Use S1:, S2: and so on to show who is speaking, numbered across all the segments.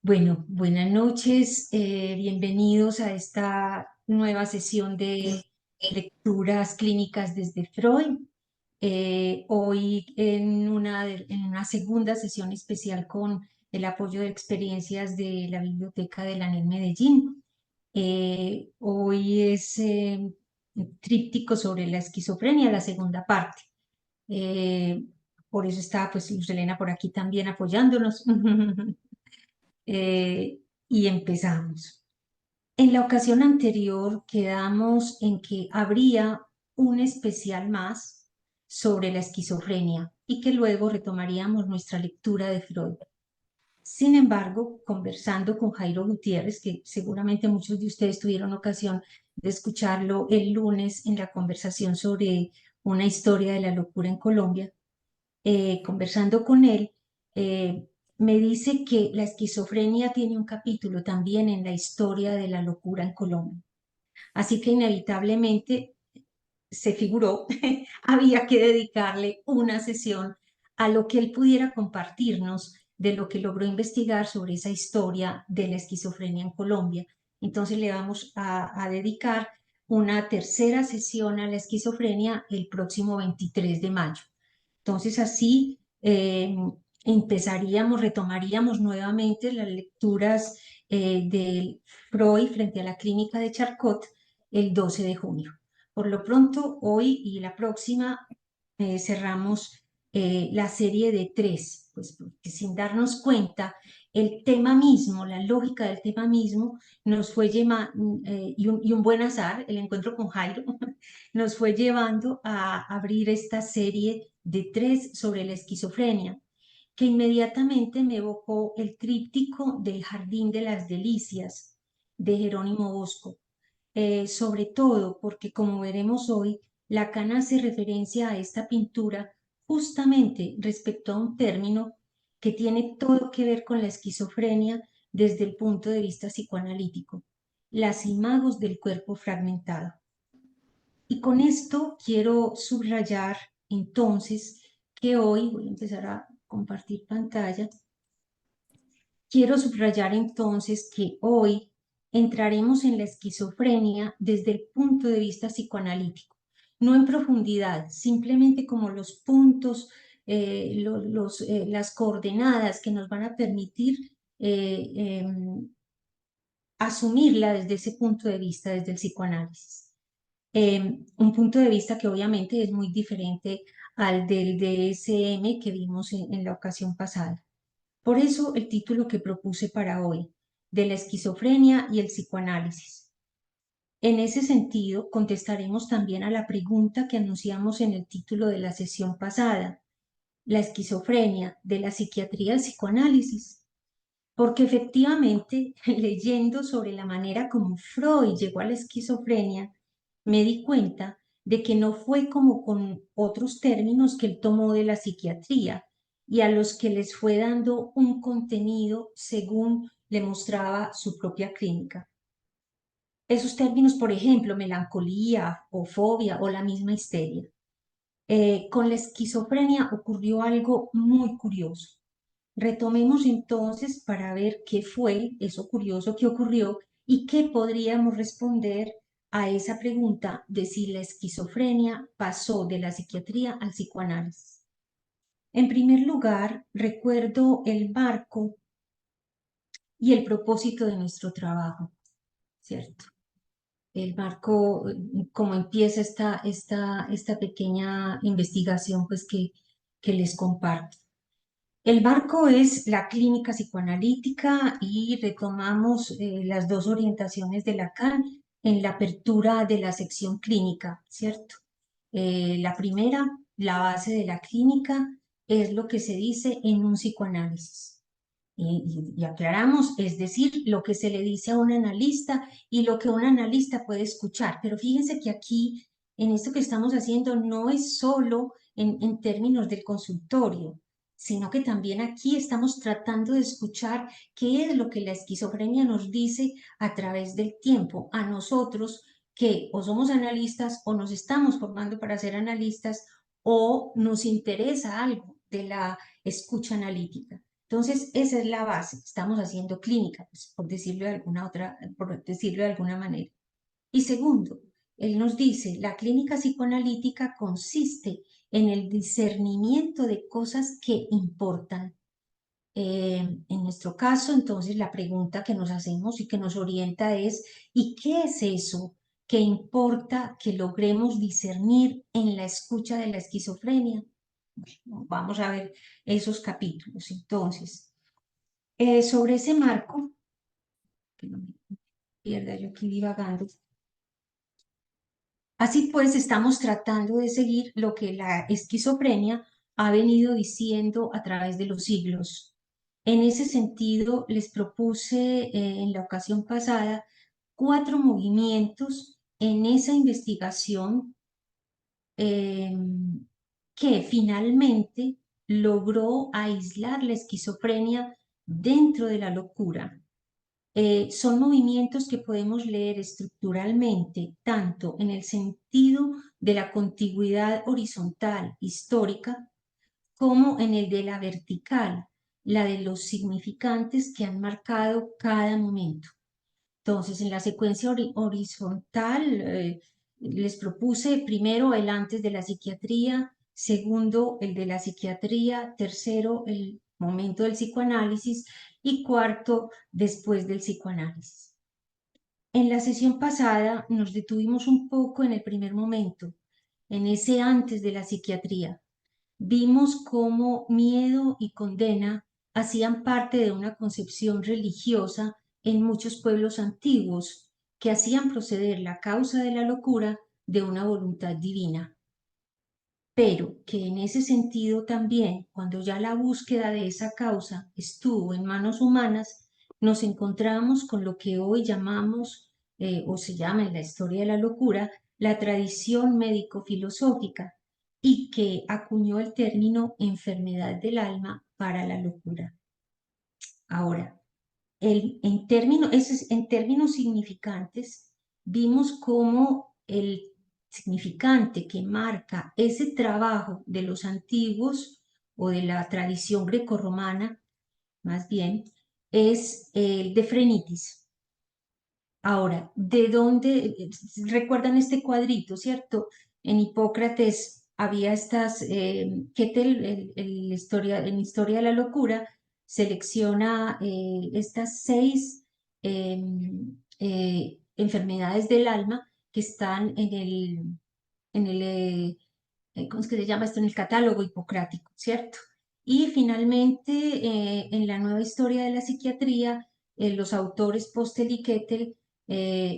S1: Bueno, buenas noches, bienvenidos a esta nueva sesión de lecturas clínicas desde Freud. Hoy en una segunda sesión especial con el apoyo de experiencias de la Biblioteca de la ANEL Medellín. Hoy es tríptico sobre la esquizofrenia, la segunda parte. Eh, por eso está pues Luz Helena por aquí también apoyándonos. Y empezamos. En la ocasión anterior quedamos en que habría un especial más sobre la esquizofrenia y que luego retomaríamos nuestra lectura de Freud. Sin embargo, conversando con Jairo Gutiérrez, que seguramente muchos de ustedes tuvieron ocasión de escucharlo el lunes en la conversación sobre una historia de la locura en Colombia, conversando con él, eh, me dice que la esquizofrenia tiene un capítulo también en la historia de la locura en Colombia. Así que inevitablemente se figuró, había que dedicarle una sesión a lo que él pudiera compartirnos de lo que logró investigar sobre esa historia de la esquizofrenia en Colombia. Entonces le vamos a dedicar una tercera sesión a la esquizofrenia el próximo 23 de mayo. Entonces así empezaríamos, retomaríamos nuevamente las lecturas de Freud frente a la clínica de Charcot el 12 de junio. Por lo pronto, hoy y la próxima cerramos la serie de tres, pues porque sin darnos cuenta, el tema mismo, la lógica del tema mismo, nos fue llevando, y un buen azar, el encuentro con Jairo, nos fue llevando a abrir esta serie de tres sobre la esquizofrenia, que inmediatamente me evocó el tríptico del Jardín de las Delicias de Jerónimo Bosco, sobre todo porque, como veremos hoy, Lacan hace referencia a esta pintura justamente respecto a un término que tiene todo que ver con la esquizofrenia desde el punto de vista psicoanalítico, las imagos del cuerpo fragmentado. Y con esto quiero subrayar entonces que hoy, voy a empezar a compartir pantalla, quiero subrayar entonces que hoy entraremos en la esquizofrenia desde el punto de vista psicoanalítico, no en profundidad, simplemente como los puntos, las coordenadas que nos van a permitir eh, eh, asumirla desde ese punto de vista, desde el psicoanálisis. Un punto de vista que obviamente es muy diferente al del DSM que vimos en la ocasión pasada. Por eso el título que propuse para hoy, de la esquizofrenia y el psicoanálisis. En ese sentido, contestaremos también a la pregunta que anunciamos en el título de la sesión pasada, la esquizofrenia de la psiquiatría del psicoanálisis. Porque efectivamente, leyendo sobre la manera como Freud llegó a la esquizofrenia, me di cuenta de que no fue como con otros términos que él tomó de la psiquiatría y a los que les fue dando un contenido según le mostraba su propia clínica. Esos términos, por ejemplo, melancolía o fobia o la misma histeria. Con la esquizofrenia ocurrió algo muy curioso. Retomemos entonces para ver qué fue eso curioso que ocurrió y qué podríamos responder a esa pregunta de si la esquizofrenia pasó de la psiquiatría al psicoanálisis. En primer lugar, recuerdo el marco y el propósito de nuestro trabajo, ¿cierto? El marco, cómo empieza esta pequeña investigación pues que les comparto. El marco es la clínica psicoanalítica y retomamos las dos orientaciones de Lacan en la apertura de la sección clínica, ¿cierto? La primera, la base de la clínica, es lo que se dice en un psicoanálisis. Y aclaramos, es decir, lo que se le dice a un analista y lo que un analista puede escuchar. Pero fíjense que aquí, en esto que estamos haciendo, no es solo en términos del consultorio, sino que también aquí estamos tratando de escuchar qué es lo que la esquizofrenia nos dice a través del tiempo, a nosotros que o somos analistas o nos estamos formando para ser analistas o nos interesa algo de la escucha analítica. Entonces, esa es la base. Estamos haciendo clínica, pues, por decirlo de alguna manera. Y segundo, él nos dice, la clínica psicoanalítica consiste en el discernimiento de cosas que importan. En nuestro caso, entonces, la pregunta que nos hacemos y que nos orienta es, ¿y qué es eso que importa que logremos discernir en la escucha de la esquizofrenia? Bueno, vamos a ver esos capítulos. Entonces, sobre ese marco, que no me pierda yo aquí divagando. Así pues, estamos tratando de seguir lo que la esquizofrenia ha venido diciendo a través de los siglos. En ese sentido, les propuse en la ocasión pasada 4 movimientos en esa investigación eh, que finalmente logró aislar la esquizofrenia dentro de la locura. Son movimientos que podemos leer estructuralmente tanto en el sentido de la contigüidad horizontal histórica como en el de la vertical, la de los significantes que han marcado cada momento. Entonces, en la secuencia horizontal, les propuse primero el antes de la psiquiatría, segundo el de la psiquiatría, tercero el momento del psicoanálisis y cuarto después del psicoanálisis. En la sesión pasada nos detuvimos un poco en el primer momento, en ese antes de la psiquiatría. Vimos cómo miedo y condena hacían parte de una concepción religiosa en muchos pueblos antiguos que hacían proceder la causa de la locura de una voluntad divina, pero que en ese sentido también, cuando ya la búsqueda de esa causa estuvo en manos humanas, nos encontramos con lo que hoy llamamos, o se llama en la historia de la locura, la tradición médico-filosófica, y que acuñó el término enfermedad del alma para la locura. Ahora, en términos significantes, vimos cómo el significante que marca ese trabajo de los antiguos o de la tradición grecorromana, más bien, es el de frenitis. Ahora, ¿de dónde recuerdan este cuadrito, cierto? En Hipócrates había estas, Ketel, en Historia de la Locura, selecciona estas 6 enfermedades del alma que están ¿cómo es que se llama esto? En el catálogo hipocrático, ¿cierto? Y finalmente, en la nueva historia de la psiquiatría, los autores Postel y Kettel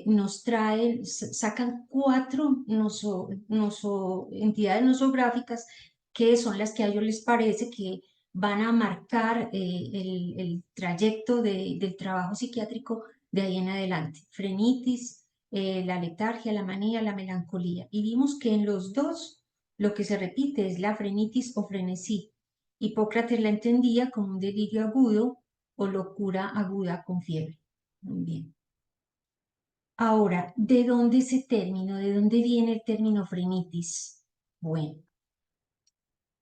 S1: nos traen, sacan 4 entidades nosográficas que son las que a ellos les parece que van a marcar el trayecto del trabajo psiquiátrico de ahí en adelante. Frenitis, la letargia, la manía, la melancolía. Y vimos que en los dos lo que se repite es la frenitis o frenesí. Hipócrates la entendía como un delirio agudo o locura aguda con fiebre. Muy bien. Ahora, ¿de dónde ese término? ¿De dónde viene el término frenitis? Bueno,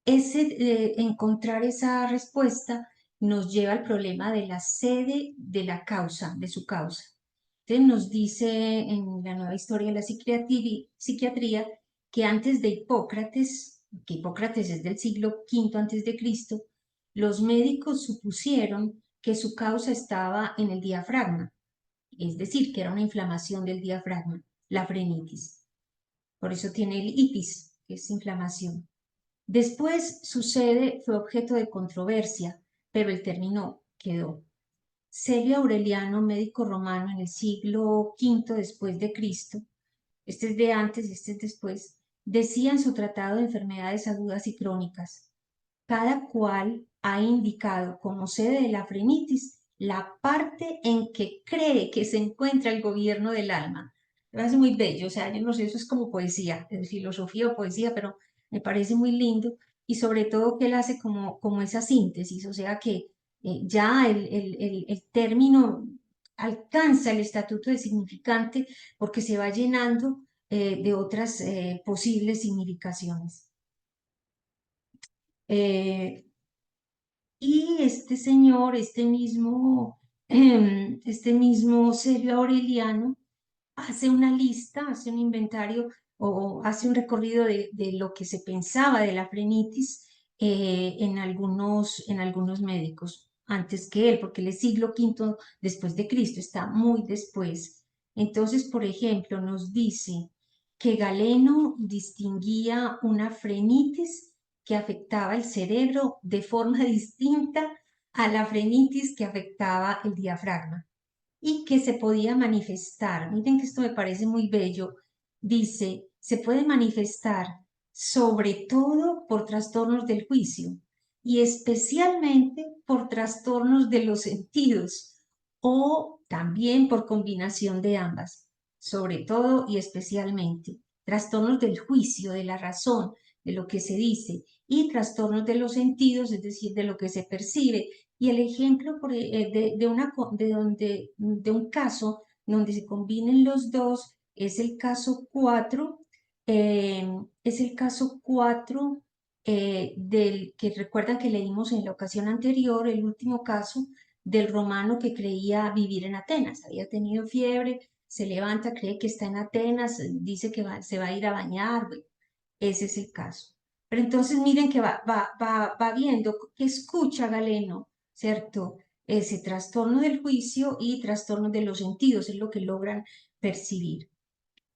S1: encontrar esa respuesta nos lleva al problema de la sede de la causa, de su causa. Entonces nos dice en la nueva historia de la psiquiatría que antes de Hipócrates, que Hipócrates es del siglo V antes de Cristo, los médicos supusieron que su causa estaba en el diafragma, es decir, que era una inflamación del diafragma, la frenitis. Por eso tiene el itis, que es inflamación. Después su sede fue objeto de controversia, pero el término quedó. Celio Aureliano, médico romano en el siglo V después de Cristo, este es de antes y este es después, decía en su tratado de enfermedades agudas y crónicas, cada cual ha indicado como sede de la frenitis la parte en que cree que se encuentra el gobierno del alma. Me parece muy bello, o sea, yo no sé, eso es como poesía, es filosofía o poesía, pero me parece muy lindo y sobre todo que él hace como esa síntesis, o sea que ya el término alcanza el estatuto de significante porque se va llenando de otras posibles significaciones. Eh, Y este señor, este mismo Sergio Aureliano, hace una lista, hace un inventario o hace un recorrido de lo que se pensaba de la frenitis en algunos médicos antes que él, porque él es siglo V después de Cristo, está muy después. Entonces, por ejemplo, nos dice que Galeno distinguía una frenitis que afectaba el cerebro de forma distinta a la frenitis que afectaba el diafragma y que se podía manifestar. Miren que esto me parece muy bello. Dice, se puede manifestar sobre todo por trastornos del juicio y especialmente por trastornos de los sentidos o también por combinación de ambas, sobre todo y especialmente. Trastornos del juicio, de la razón, de lo que se dice, y trastornos de los sentidos, es decir, de lo que se percibe. Y el ejemplo de un caso donde se combinen los dos es el caso 4, es el caso 4 del que recuerdan que leímos en la ocasión anterior, el último caso del romano que creía vivir en Atenas. Había tenido fiebre, se levanta, cree que está en Atenas, dice que se va a ir a bañar. Bueno, ese es el caso. Pero entonces miren que va viendo que escucha Galeno, ¿cierto? Ese trastorno del juicio y trastorno de los sentidos es lo que logran percibir.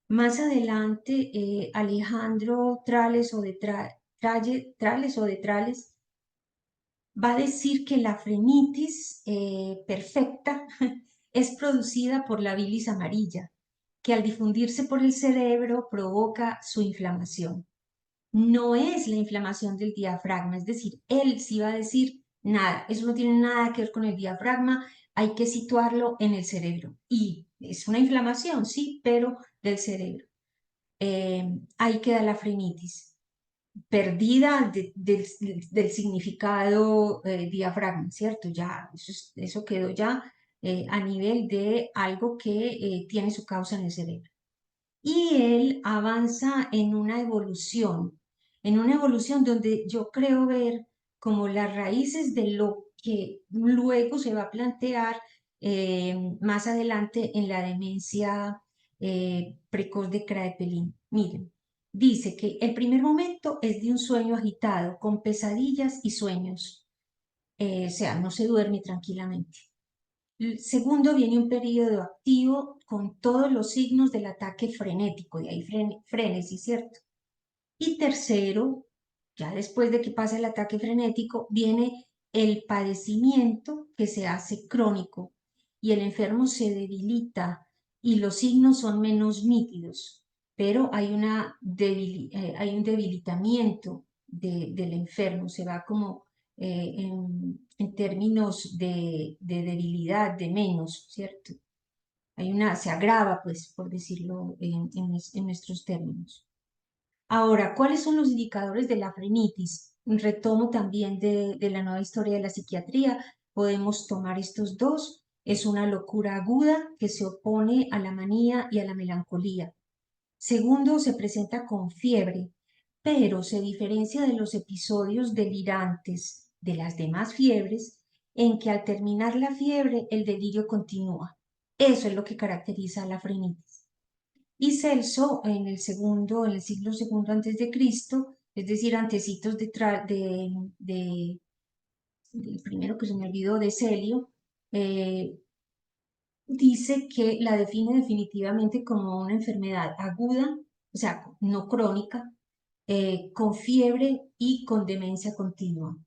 S1: Más adelante, Alejandro Trales o de Trales va a decir que la frenitis perfecta es producida por la bilis amarilla, que al difundirse por el cerebro provoca su inflamación. No es la inflamación del diafragma, es decir, él sí va a decir nada, eso no tiene nada que ver con el diafragma, hay que situarlo en el cerebro. Y es una inflamación, sí, pero del cerebro. Ahí queda la frenitis perdida del significado diafragma, ¿cierto? Ya, eso quedó ya a nivel de algo que tiene su causa en el cerebro. Y él avanza en una evolución donde yo creo ver como las raíces de lo que luego se va a plantear más adelante en la demencia precoz de Kraepelin. Miren, dice que el primer momento es de un sueño agitado, con pesadillas y sueños, o sea, no se duerme tranquilamente. Segundo, viene un periodo activo con todos los signos del ataque frenético, de ahí frenesis, ¿cierto? Y tercero, ya después de que pasa el ataque frenético, viene el padecimiento que se hace crónico y el enfermo se debilita y los signos son menos nítidos, pero hay un debilitamiento del enfermo, se va como en términos de debilidad, de menos, ¿cierto? Se agrava, pues, por decirlo en nuestros términos. Ahora, ¿cuáles son los indicadores de la frenitis? Retomo también de la nueva historia de la psiquiatría. Podemos tomar estos dos. Es una locura aguda que se opone a la manía y a la melancolía. Segundo, se presenta con fiebre, pero se diferencia de los episodios delirantes de las demás fiebres en que al terminar la fiebre el delirio continúa. Eso es lo que caracteriza a la frenitis. Y Celso en el siglo segundo antes de Cristo, es decir, antecitos del primero que se me olvidó, de Celio, eh, dice que la define definitivamente como una enfermedad aguda, o sea, no crónica, con fiebre y con demencia continua.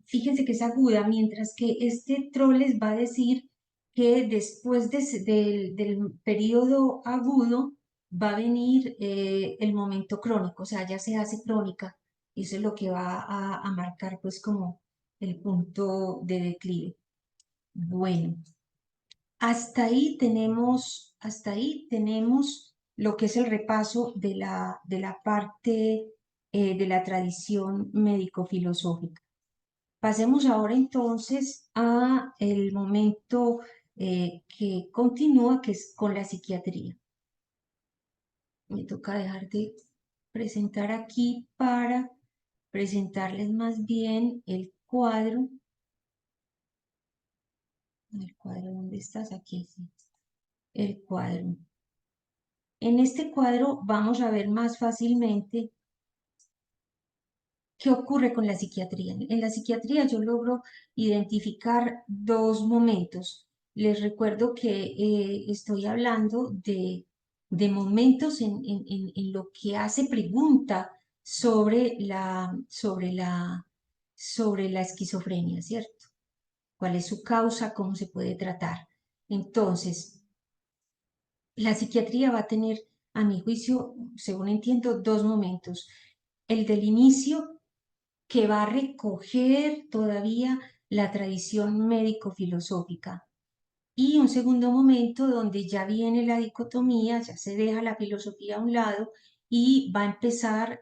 S1: Fíjense que es aguda, mientras que este Troles va a decir que después del periodo agudo va a venir el momento crónico, o sea, ya se hace crónica. Eso es lo que va a marcar pues como el punto de declive. Bueno, hasta ahí tenemos lo que es el repaso de la parte de la tradición médico-filosófica. Pasemos ahora entonces a el momento que continúa, que es con la psiquiatría. Me toca dejar de presentar aquí para presentarles más bien el cuadro. ¿El cuadro dónde estás? Aquí, sí. El cuadro. En este cuadro vamos a ver más fácilmente qué ocurre con la psiquiatría. En la psiquiatría yo logro identificar dos momentos. Les recuerdo que estoy hablando de momentos en lo que hace pregunta sobre la esquizofrenia, ¿cierto? ¿Cuál es su causa? ¿Cómo se puede tratar? Entonces, la psiquiatría va a tener, a mi juicio, según entiendo, dos momentos. El del inicio, que va a recoger todavía la tradición médico-filosófica. Y un segundo momento donde ya viene la dicotomía, ya se deja la filosofía a un lado y va a empezar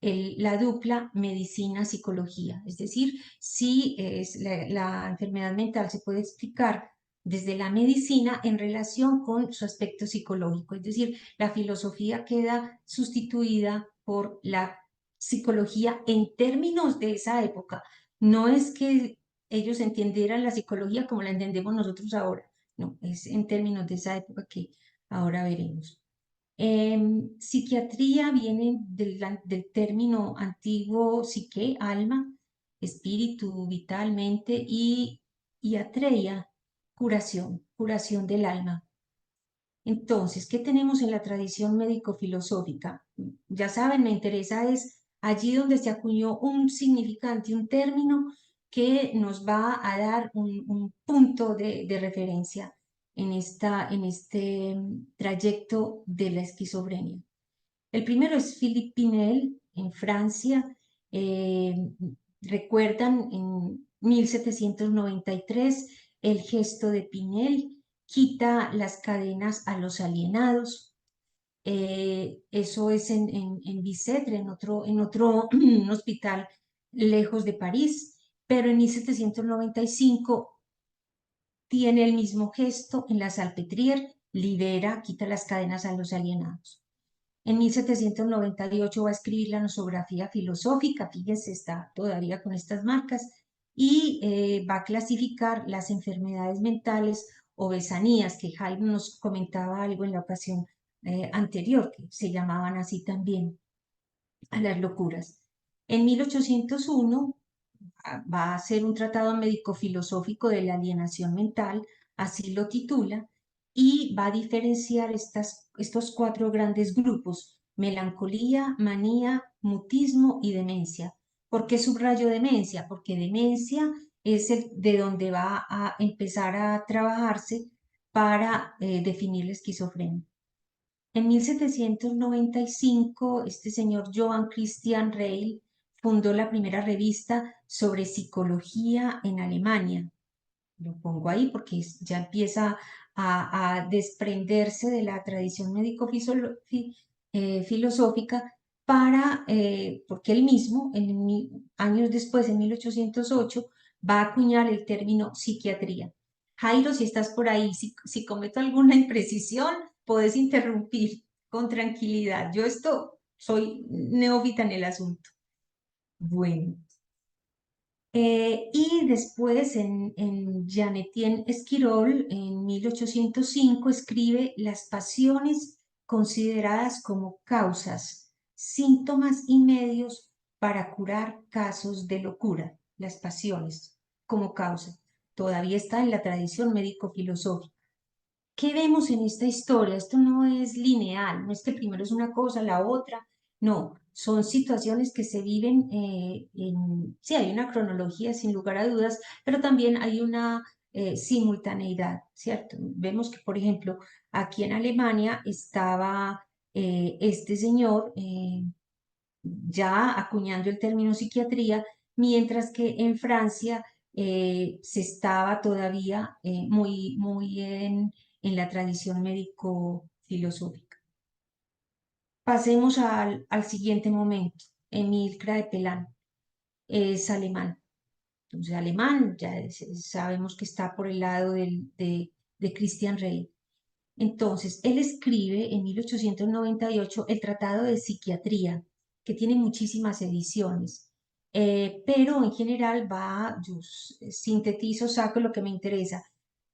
S1: la dupla medicina-psicología. Es decir, si la enfermedad mental se puede explicar desde la medicina en relación con su aspecto psicológico. Es decir, la filosofía queda sustituida por la psicología en términos de esa época. No es que ellos entendieran la psicología como la entendemos nosotros ahora. No, es en términos de esa época que ahora veremos. Psiquiatría viene del término antiguo psique, alma, espíritu, vitalmente, y atreia, curación, curación del alma. Entonces, ¿qué tenemos en la tradición médico-filosófica? Ya saben, me interesa es allí donde se acuñó un significante, un término que nos va a dar un punto de referencia en este trayecto de la esquizofrenia. El primero es Philippe Pinel en Francia. eh, Recuerdan en 1793 el gesto de Pinel, quita las cadenas a los alienados. Eso es en Bicêtre, en otro un hospital lejos de París, pero en 1795 tiene el mismo gesto en la Salpêtrière, libera, quita las cadenas a los alienados. En 1798 va a escribir la nosografía filosófica, fíjense, está todavía con estas marcas, y va a clasificar las enfermedades mentales o besanías, que Jaime nos comentaba algo en la ocasión anterior, que se llamaban así también, a las locuras. En 1801 va a hacer un tratado médico-filosófico de la alienación mental, así lo titula, y va a diferenciar estos cuatro grandes grupos: melancolía, manía, mutismo y demencia. ¿Por qué subrayo demencia? Porque demencia es el de donde va a empezar a trabajarse para definir la esquizofrenia. En 1795, este señor Johann Christian Reil fundó la primera revista sobre psicología en Alemania. Lo pongo ahí porque ya empieza a desprenderse de la tradición médico-filosófica porque él mismo, años después, en 1808, va a acuñar el término psiquiatría. Jairo, si estás por ahí, si cometo alguna imprecisión, puedes interrumpir con tranquilidad. Yo soy neófita en el asunto. Bueno. Y después en Jean Etienne Esquirol, en 1805, escribe Las pasiones consideradas como causas, síntomas y medios para curar casos de locura. Las pasiones como causa. Todavía está en la tradición médico-filosófica. ¿Qué vemos en esta historia? Esto no es lineal, no es que primero es una cosa, la otra, no, son situaciones que se viven sí, hay una cronología sin lugar a dudas, pero también hay una simultaneidad, ¿cierto? Vemos que, por ejemplo, aquí en Alemania estaba este señor ya acuñando el término psiquiatría, mientras que en Francia se estaba todavía muy en la tradición médico-filosófica. Pasemos al siguiente momento. Emil Kraepelin es alemán. Entonces, alemán, ya sabemos que está por el lado de Christian Rey. Entonces, él escribe en 1898 el Tratado de Psiquiatría, que tiene muchísimas ediciones. Pero en general yo sintetizo, saco lo que me interesa.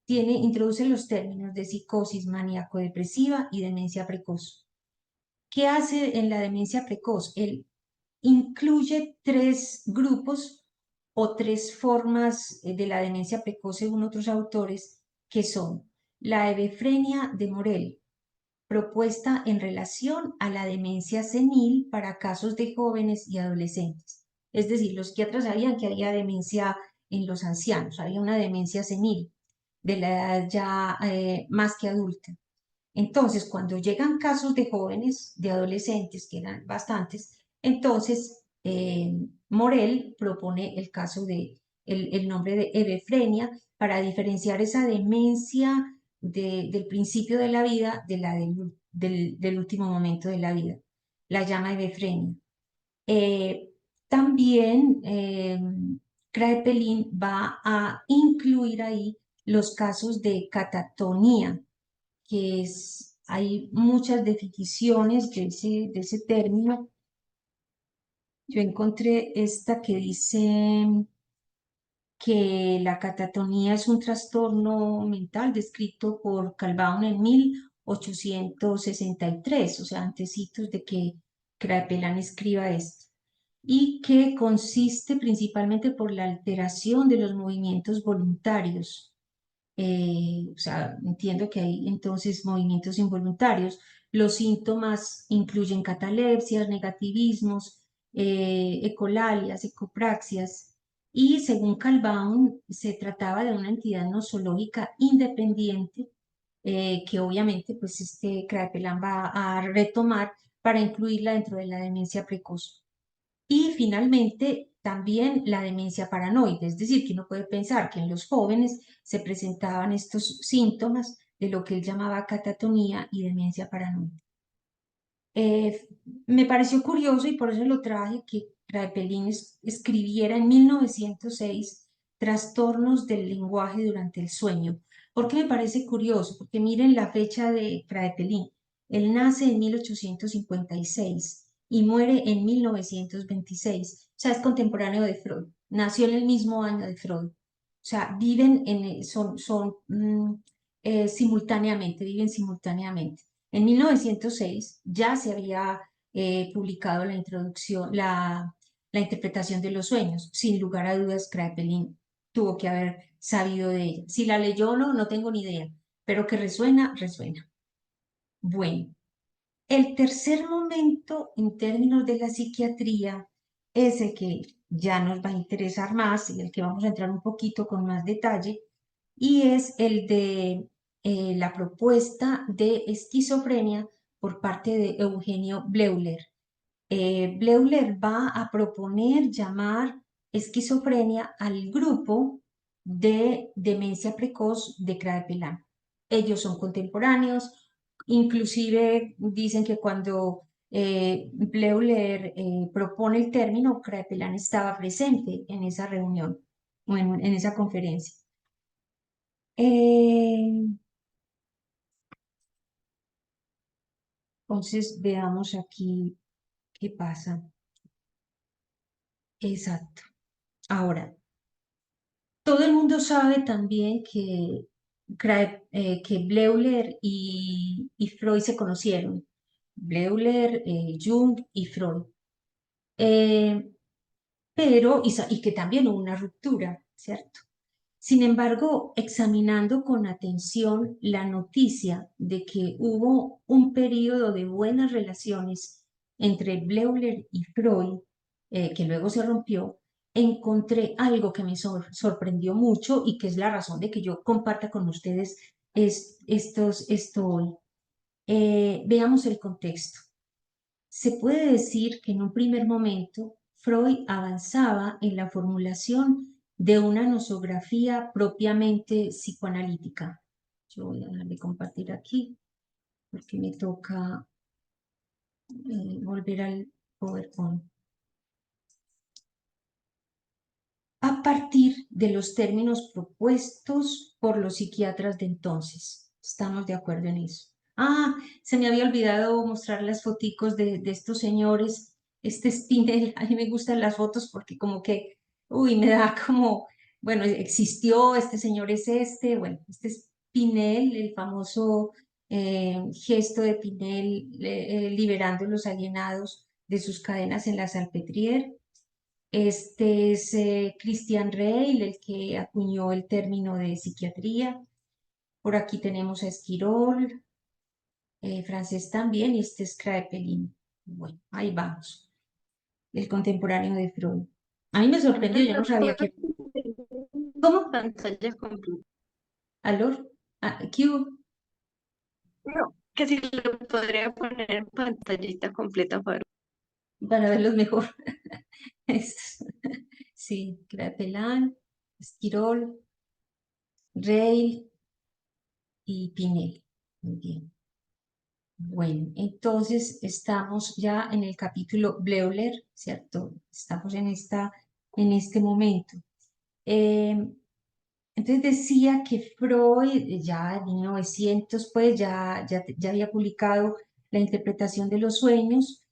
S1: Introduce los términos de psicosis maníaco-depresiva y demencia precoz. ¿Qué hace en la demencia precoz? Él incluye tres grupos o tres formas de la demencia precoz según otros autores, que son la hebefrenia de Morel, propuesta en relación a la demencia senil para casos de jóvenes y adolescentes. Es decir, los psiquiatras sabían que había demencia en los ancianos, había una demencia senil de la edad ya más que adulta. Entonces, cuando llegan casos de jóvenes, de adolescentes, que eran bastantes, entonces Morel propone el caso el nombre de hebefrenia para diferenciar esa demencia del principio de la vida de la del último momento de la vida. La llama hebefrenia. Eh, También Kraepelin va a incluir ahí los casos de catatonía, hay muchas definiciones de ese término. Yo encontré esta que dice que la catatonía es un trastorno mental descrito por Calbaum en 1863, o sea, antecitos de que Kraepelin escriba esto, y que consiste principalmente por la alteración de los movimientos voluntarios. O sea, entiendo que hay entonces movimientos involuntarios. Los síntomas incluyen catalepsias, negativismos, ecolalias, ecopraxias, y según Calbaum se trataba de una entidad nosológica independiente, que obviamente pues Kraepelin va a retomar para incluirla dentro de la demencia precoz. Y finalmente, también la demencia paranoide, es decir, que uno puede pensar que en los jóvenes se presentaban estos síntomas de lo que él llamaba catatonía y demencia paranoide. Me pareció curioso y por eso lo traje que Kraepelin escribiera en 1906 Trastornos del lenguaje durante el sueño. ¿Por qué me parece curioso? Porque miren la fecha de Kraepelin. Él nace en 1856 y muere en 1926. O sea, es contemporáneo de Freud. Nació en el mismo año de Freud. O sea, simultáneamente, viven simultáneamente. En 1906 ya se había publicado la introducción, la interpretación de los sueños. Sin lugar a dudas, Kraepelin tuvo que haber sabido de ella. Si la leyó o no, no tengo ni idea, pero que resuena, resuena. Bueno, el tercer momento en términos de la psiquiatría es el que ya nos va a interesar más y el que vamos a entrar un poquito con más detalle, y es el de la propuesta de esquizofrenia por parte de Eugenio Bleuler. Bleuler va a proponer llamar esquizofrenia al grupo de demencia precoz de Kraepelin. Ellos son contemporáneos, inclusive dicen que cuando Bleuler propone el término, Kraepelin estaba presente en esa reunión, en esa conferencia. Entonces veamos aquí qué pasa. Exacto. Ahora, todo el mundo sabe también que Bleuler y Freud se conocieron. Bleuler, Jung y Freud. Eh, y que también hubo una ruptura, ¿cierto? Sin embargo, examinando con atención la noticia de que hubo un periodo de buenas relaciones entre Bleuler y Freud, que luego se rompió, encontré algo que me sorprendió mucho y que es la razón de que yo comparta con ustedes esto hoy. Veamos el contexto. Se puede decir que en un primer momento Freud avanzaba en la formulación de una nosografía propiamente psicoanalítica. Yo voy a dejar de compartir aquí porque me toca volver al PowerPoint. A partir de los términos propuestos por los psiquiatras de entonces. ¿Estamos de acuerdo en eso? Ah, se me había olvidado mostrar las foticos de estos señores. este Spinel, a mí me gustan las fotos porque como que, uy, me da como, bueno, existió, este señor es este, bueno, este es Pinel, el famoso gesto de Pinel liberando los alienados de sus cadenas en la Salpêtrière. Este es Christian Reil, el que acuñó el término de psiquiatría. Por aquí tenemos a Esquirol, francés también, y este es Kraepelin. Bueno, ahí vamos, el contemporáneo de Freud. A mí me sorprendió,
S2: Entonces,
S1: yo no
S2: lo
S1: sabía
S2: puedo
S1: que...
S2: tener en
S1: ¿Cómo?
S2: pantalla completa.
S1: ¿Aló? Ah, ¿qué hubo?
S2: No, que si lo podría poner en pantallita completa para...
S1: Para verlos mejor. Es- Sí, Kraepelin, Esquirol, Reil y Pinel. Muy bien. Bueno, entonces estamos ya en el capítulo Bleuler, ¿cierto? Estamos en este momento. Eh, entonces decía que Freud ya en 1900 pues ya había publicado la interpretación de los sueños,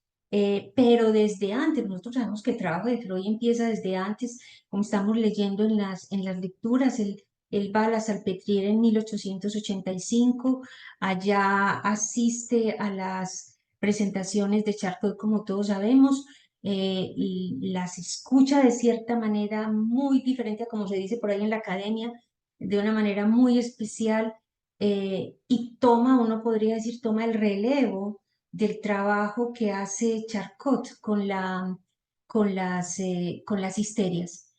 S1: pero desde antes, nosotros sabemos que el trabajo de Freud empieza desde antes, como estamos leyendo en las lecturas, él va a la Salpêtrière en 1885, allá asiste a las presentaciones de Charcot, como todos sabemos, y las escucha de cierta manera muy diferente a como se dice por ahí en la academia, de una manera muy especial, y toma, uno podría decir, toma el relevo del trabajo que hace Charcot con las histerias.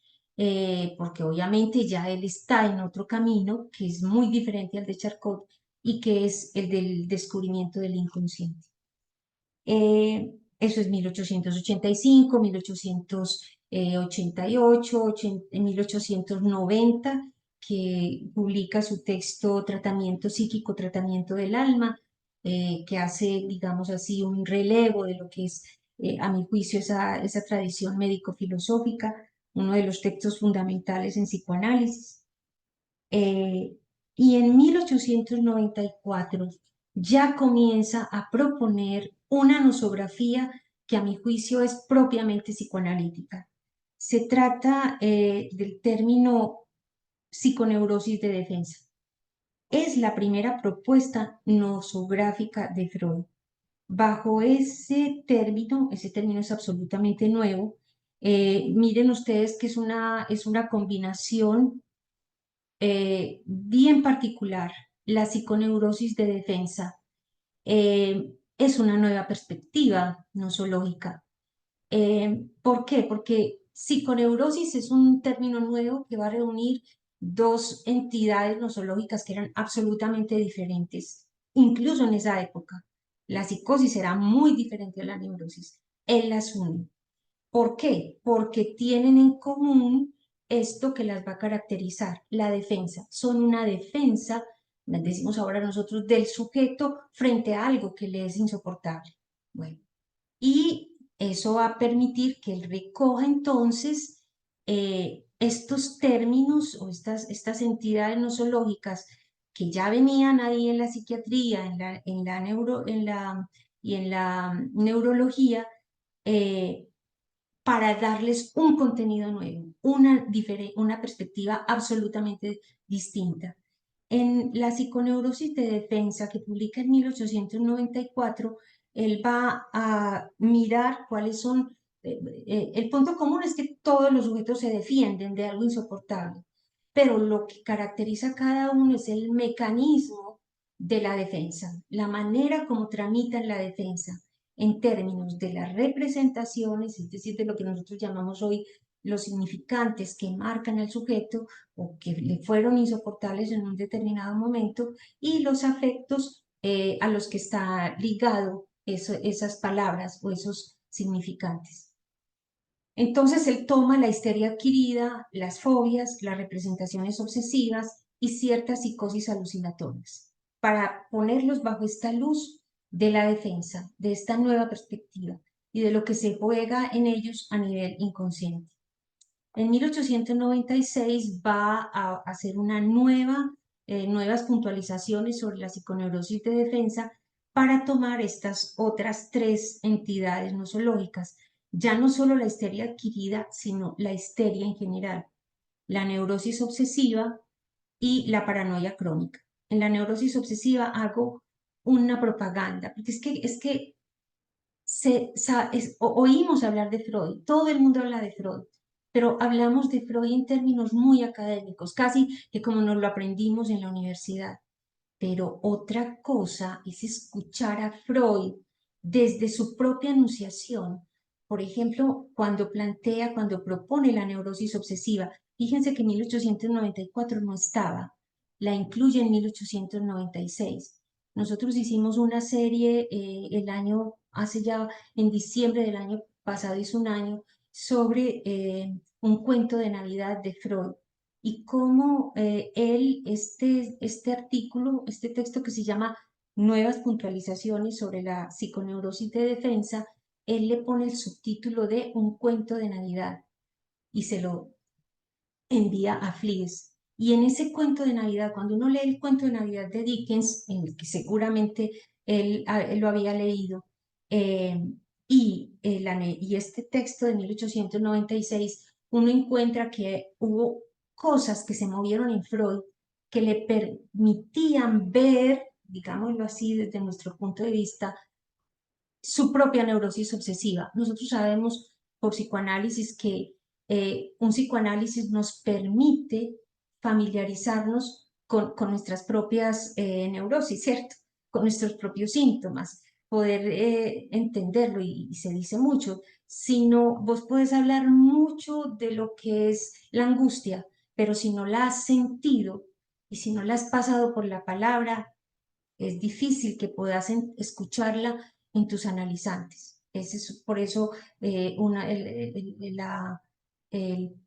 S1: Porque obviamente ya él está en otro camino que es muy diferente al de Charcot y que es el del descubrimiento del inconsciente. Eso es 1885, 1888, 1890, que publica su texto Tratamiento psíquico, Tratamiento del alma, que hace, digamos así, un relevo de lo que es, a mi juicio, esa tradición médico-filosófica, uno de los textos fundamentales en psicoanálisis. Eh, y en 1894 ya comienza a proponer una nosografía que a mi juicio es propiamente psicoanalítica. Se trata del término psiconeurosis de defensa. Es la primera propuesta nosográfica de Freud. Bajo ese término es absolutamente nuevo. Miren ustedes que es una combinación bien particular. La psiconeurosis de defensa es una nueva perspectiva nosológica. ¿Por qué? Porque psiconeurosis es un término nuevo que va a reunir dos entidades nosológicas que eran absolutamente diferentes, incluso en esa época. La psicosis era muy diferente a la neurosis. Él las une. ¿Por qué? Porque tienen en común esto que las va a caracterizar, la defensa. Son una defensa, decimos ahora nosotros, del sujeto frente a algo que le es insoportable. Bueno, y eso va a permitir que él recoja entonces estos términos o estas entidades nosológicas que ya venían ahí en la psiquiatría, y en la neurología, eh, para darles un contenido nuevo, una perspectiva absolutamente distinta. En la psiconeurosis de defensa que publica en 1894, él va a mirar cuáles son, el punto común es que todos los sujetos se defienden de algo insoportable, pero lo que caracteriza a cada uno es el mecanismo de la defensa, la manera como tramitan la defensa en términos de las representaciones, es decir, de lo que nosotros llamamos hoy los significantes que marcan al sujeto o que le fueron insoportables en un determinado momento, y los afectos a los que está ligado esas palabras o esos significantes. Entonces él toma la histeria adquirida, las fobias, las representaciones obsesivas y ciertas psicosis alucinatorias para ponerlos bajo esta luz de la defensa, de esta nueva perspectiva y de lo que se juega en ellos a nivel inconsciente. En 1896 va a hacer nuevas puntualizaciones sobre la psiconeurosis de defensa para tomar estas otras tres entidades nosológicas, ya no solo la histeria adquirida, sino la histeria en general, la neurosis obsesiva y la paranoia crónica. En la neurosis obsesiva hago una propaganda, porque es que oímos hablar de Freud, todo el mundo habla de Freud, pero hablamos de Freud en términos muy académicos, casi que como nos lo aprendimos en la universidad. Pero otra cosa es escuchar a Freud desde su propia enunciación. Por ejemplo, cuando propone la neurosis obsesiva, fíjense que en 1894 no estaba, la incluye en 1896. Nosotros hicimos una serie hace ya, en diciembre del año pasado, hizo un año, sobre un cuento de Navidad de Freud y cómo este artículo, este texto que se llama Nuevas puntualizaciones sobre la psiconeurosis de defensa, él le pone el subtítulo de Un cuento de Navidad y se lo envía a Flies. Y en ese cuento de Navidad, cuando uno lee el cuento de Navidad de Dickens, en el que seguramente él lo había leído, eh, y este texto de 1896, uno encuentra que hubo cosas que se movieron en Freud que le permitían ver, digámoslo así, desde nuestro punto de vista, su propia neurosis obsesiva. Nosotros sabemos por psicoanálisis que un psicoanálisis nos permite familiarizarnos con nuestras propias neurosis, ¿cierto? Con nuestros propios síntomas, poder entenderlo y se dice mucho. Si no, vos podés hablar mucho de lo que es la angustia, pero si no la has sentido y si no la has pasado por la palabra, es difícil que puedas escucharla en tus analizantes. Por eso el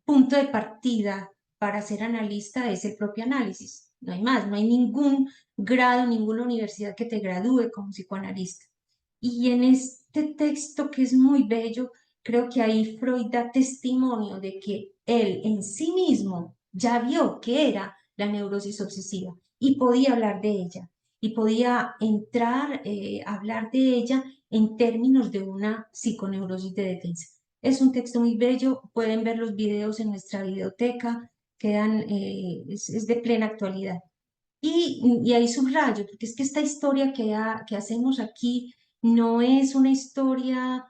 S1: punto de partida para ser analista es el propio análisis. No hay más, no hay ningún grado, ninguna universidad que te gradúe como psicoanalista. Y en este texto que es muy bello, creo que ahí Freud da testimonio de que él en sí mismo ya vio que era la neurosis obsesiva y podía hablar de ella y podía entrar a hablar de ella en términos de una psiconeurosis de defensa. Es un texto muy bello, pueden ver los videos en nuestra biblioteca, es de plena actualidad. Y ahí subrayo, porque es que esta historia que hacemos aquí no es una historia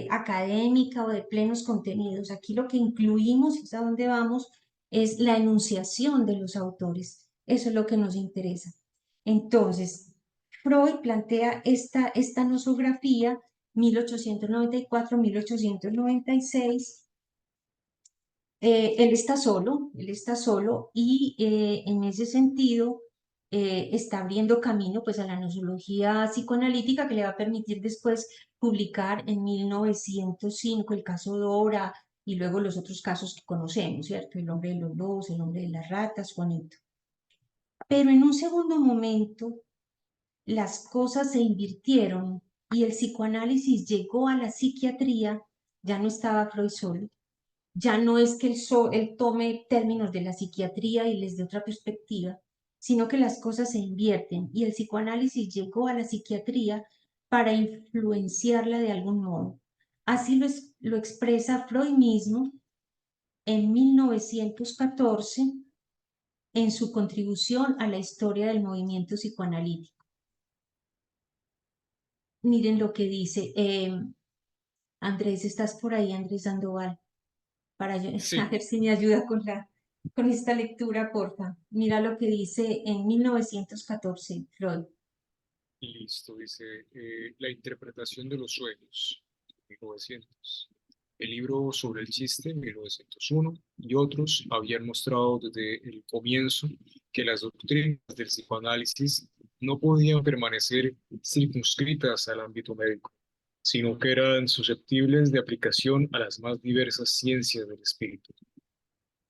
S1: académica o de plenos contenidos. Aquí lo que incluimos, es a dónde vamos, es la enunciación de los autores. Eso es lo que nos interesa. Entonces, Freud plantea esta nosografía 1894-1896. Él está solo y en ese sentido está abriendo camino pues a la nosología psicoanalítica que le va a permitir después publicar en 1905 el caso Dora y luego los otros casos que conocemos, ¿cierto? El hombre de los lobos, el hombre de las ratas, Juanito. Pero en un segundo momento las cosas se invirtieron y el psicoanálisis llegó a la psiquiatría, ya no estaba Freud solo, ya no es que él tome términos de la psiquiatría y les dé otra perspectiva, sino que las cosas se invierten y el psicoanálisis llegó a la psiquiatría para influenciarla de algún modo. Así lo expresa Freud mismo en 1914 en su contribución a la historia del movimiento psicoanalítico. Miren lo que dice Andrés, ¿estás por ahí, Andrés Sandoval? A
S3: Sí,
S1: ver si me ayuda con esta lectura, porfa. Mira lo que dice en 1914 Freud.
S3: listo, dice La interpretación de los sueños, 1900. El libro sobre el chiste, 1901, y otros habían mostrado desde el comienzo que las doctrinas del psicoanálisis no podían permanecer circunscritas al ámbito médico, sino que eran susceptibles de aplicación a las más diversas ciencias del espíritu.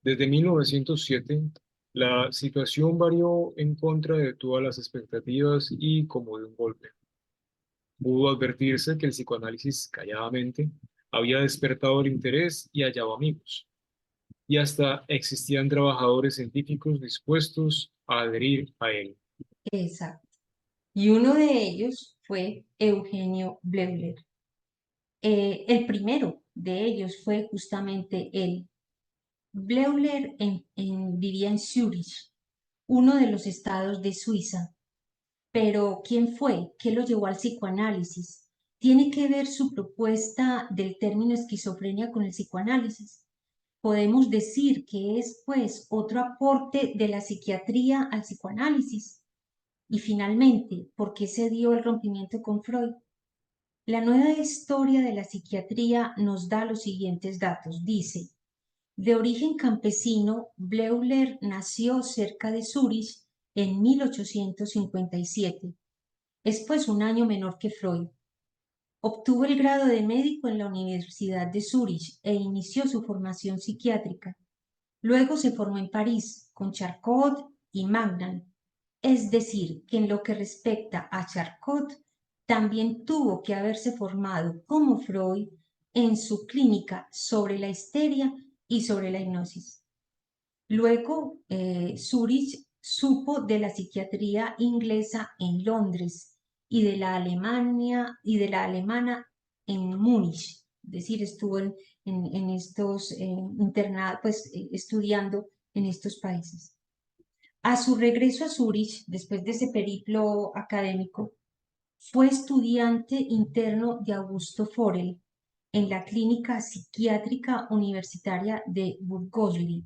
S3: Desde 1907, la situación varió en contra de todas las expectativas y como de un golpe. Pudo advertirse que el psicoanálisis calladamente había despertado el interés y hallado amigos, y hasta existían trabajadores científicos dispuestos a adherir a él.
S1: Exacto. Y uno de ellos fue Eugenio Bleuler. El primero de ellos fue justamente él. Bleuler vivía en Zúrich, uno de los estados de Suiza. Pero ¿quién fue? ¿Qué lo llevó al psicoanálisis? ¿Tiene que ver su propuesta del término esquizofrenia con el psicoanálisis? Podemos decir que es, pues, otro aporte de la psiquiatría al psicoanálisis. Y finalmente, ¿por qué se dio el rompimiento con Freud? La nueva historia de la psiquiatría nos da los siguientes datos. Dice, de origen campesino, Bleuler nació cerca de Zúrich en 1857. Es pues un año menor que Freud. Obtuvo el grado de médico en la Universidad de Zúrich e inició su formación psiquiátrica. Luego se formó en París con Charcot y Magnan. Es decir, que en lo que respecta a Charcot, también tuvo que haberse formado como Freud en su clínica sobre la histeria y sobre la hipnosis. Luego, Zurich supo de la psiquiatría inglesa en Londres y de la alemana en Múnich. Es decir, estuvo en estos internados, pues estudiando en estos países. A su regreso a Zurich, después de ese periplo académico, fue estudiante interno de Augusto Forel en la Clínica Psiquiátrica Universitaria de Burgosli.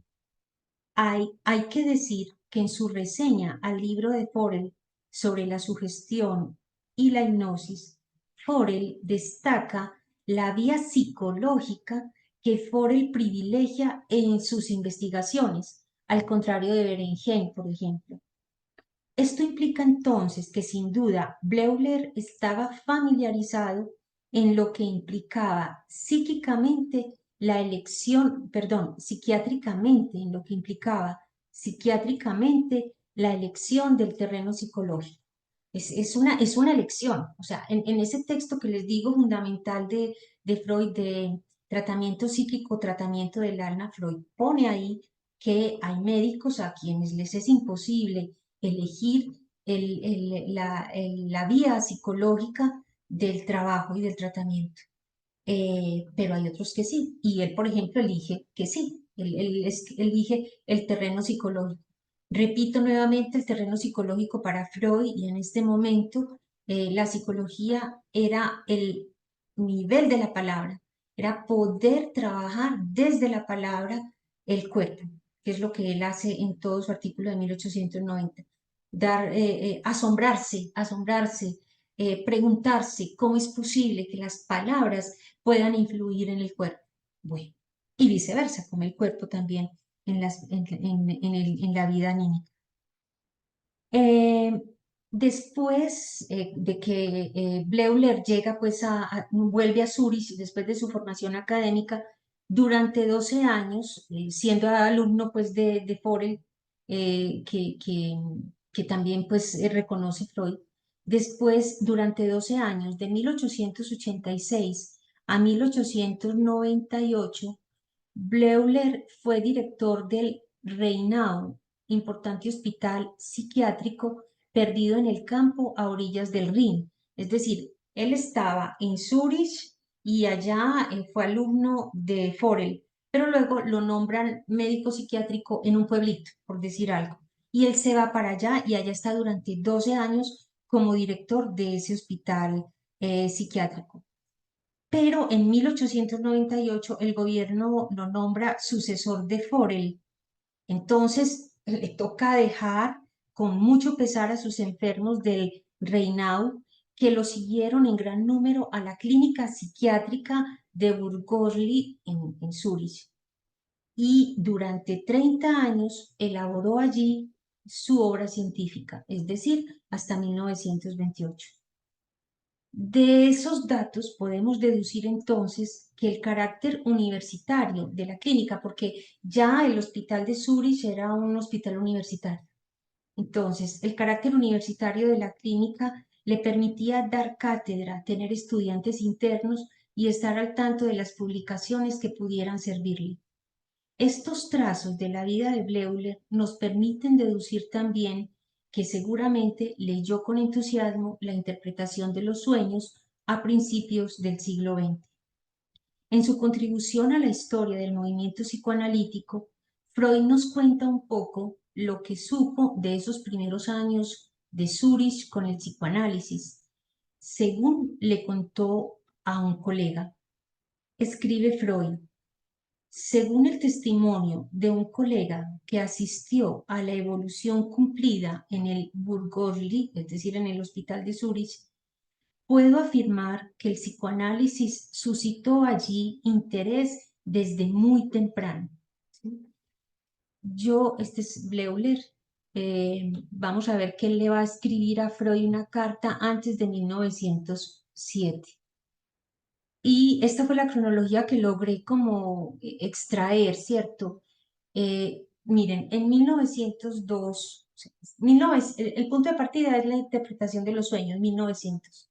S1: Hay que decir que en su reseña al libro de Forel sobre la sugestión y la hipnosis, Forel destaca la vía psicológica que Forel privilegia en sus investigaciones, al contrario de Berengen, por ejemplo. Esto implica entonces que sin duda Bleuler estaba familiarizado en lo que implicaba psíquicamente la elección, perdón, psiquiátricamente, en lo que implicaba psiquiátricamente la elección del terreno psicológico. Es una elección, o sea, en ese texto que les digo fundamental de Freud, de tratamiento psíquico, tratamiento del alma, Freud pone ahí que hay médicos a quienes les es imposible elegir la vía psicológica del trabajo y del tratamiento. Pero hay otros que sí, y él, por ejemplo, elige que sí, él elige el terreno psicológico. Repito nuevamente, el terreno psicológico para Freud, y en este momento la psicología era el nivel de la palabra, era poder trabajar desde la palabra el cuerpo, que es lo que él hace en todo su artículo de 1890. Asombrarse, preguntarse cómo es posible que las palabras puedan influir en el cuerpo. Bueno, y viceversa, como el cuerpo también en la vida anímica. Después de que Bleuler llega, pues vuelve a Zurich después de su formación académica, durante 12 años, siendo alumno pues de Forel, que también pues reconoce Freud. Después, durante 12 años, de 1886 a 1898, Bleuler fue director del Rheinau, importante hospital psiquiátrico perdido en el campo a orillas del Rin. Es decir, él estaba en Zurich y allá fue alumno de Forel, pero luego lo nombran médico psiquiátrico en un pueblito, por decir algo. Y él se va para allá y allá está durante 12 años como director de ese hospital psiquiátrico. Pero en 1898 el gobierno lo nombra sucesor de Forel. Entonces le toca dejar con mucho pesar a sus enfermos del Rheinau, que lo siguieron en gran número a la clínica psiquiátrica de Burgosli en Zúrich. Y durante 30 años elaboró allí su obra científica, es decir, hasta 1928. De esos datos podemos deducir entonces que el carácter universitario de la clínica, porque ya el hospital de Zúrich era un hospital universitario, entonces el carácter universitario de la clínica le permitía dar cátedra, tener estudiantes internos y estar al tanto de las publicaciones que pudieran servirle. Estos trazos de la vida de Bleuler nos permiten deducir también que seguramente leyó con entusiasmo la interpretación de los sueños a principios del siglo XX. En su contribución a la historia del movimiento psicoanalítico, Freud nos cuenta un poco lo que supo de esos primeros años de Zúrich con el psicoanálisis. Según le contó a un colega, escribe Freud, según el testimonio de un colega que asistió a la evolución cumplida en el Burgosli, es decir, en el hospital de Zúrich, puedo afirmar que el psicoanálisis suscitó allí interés desde muy temprano. ¿Sí? Este es Bleuler. Vamos a ver que él le va a escribir a Freud una carta antes de 1907. Y esta fue la cronología que logré como extraer, ¿cierto? Miren, en 1902, el punto de partida es la interpretación de los sueños, 1900.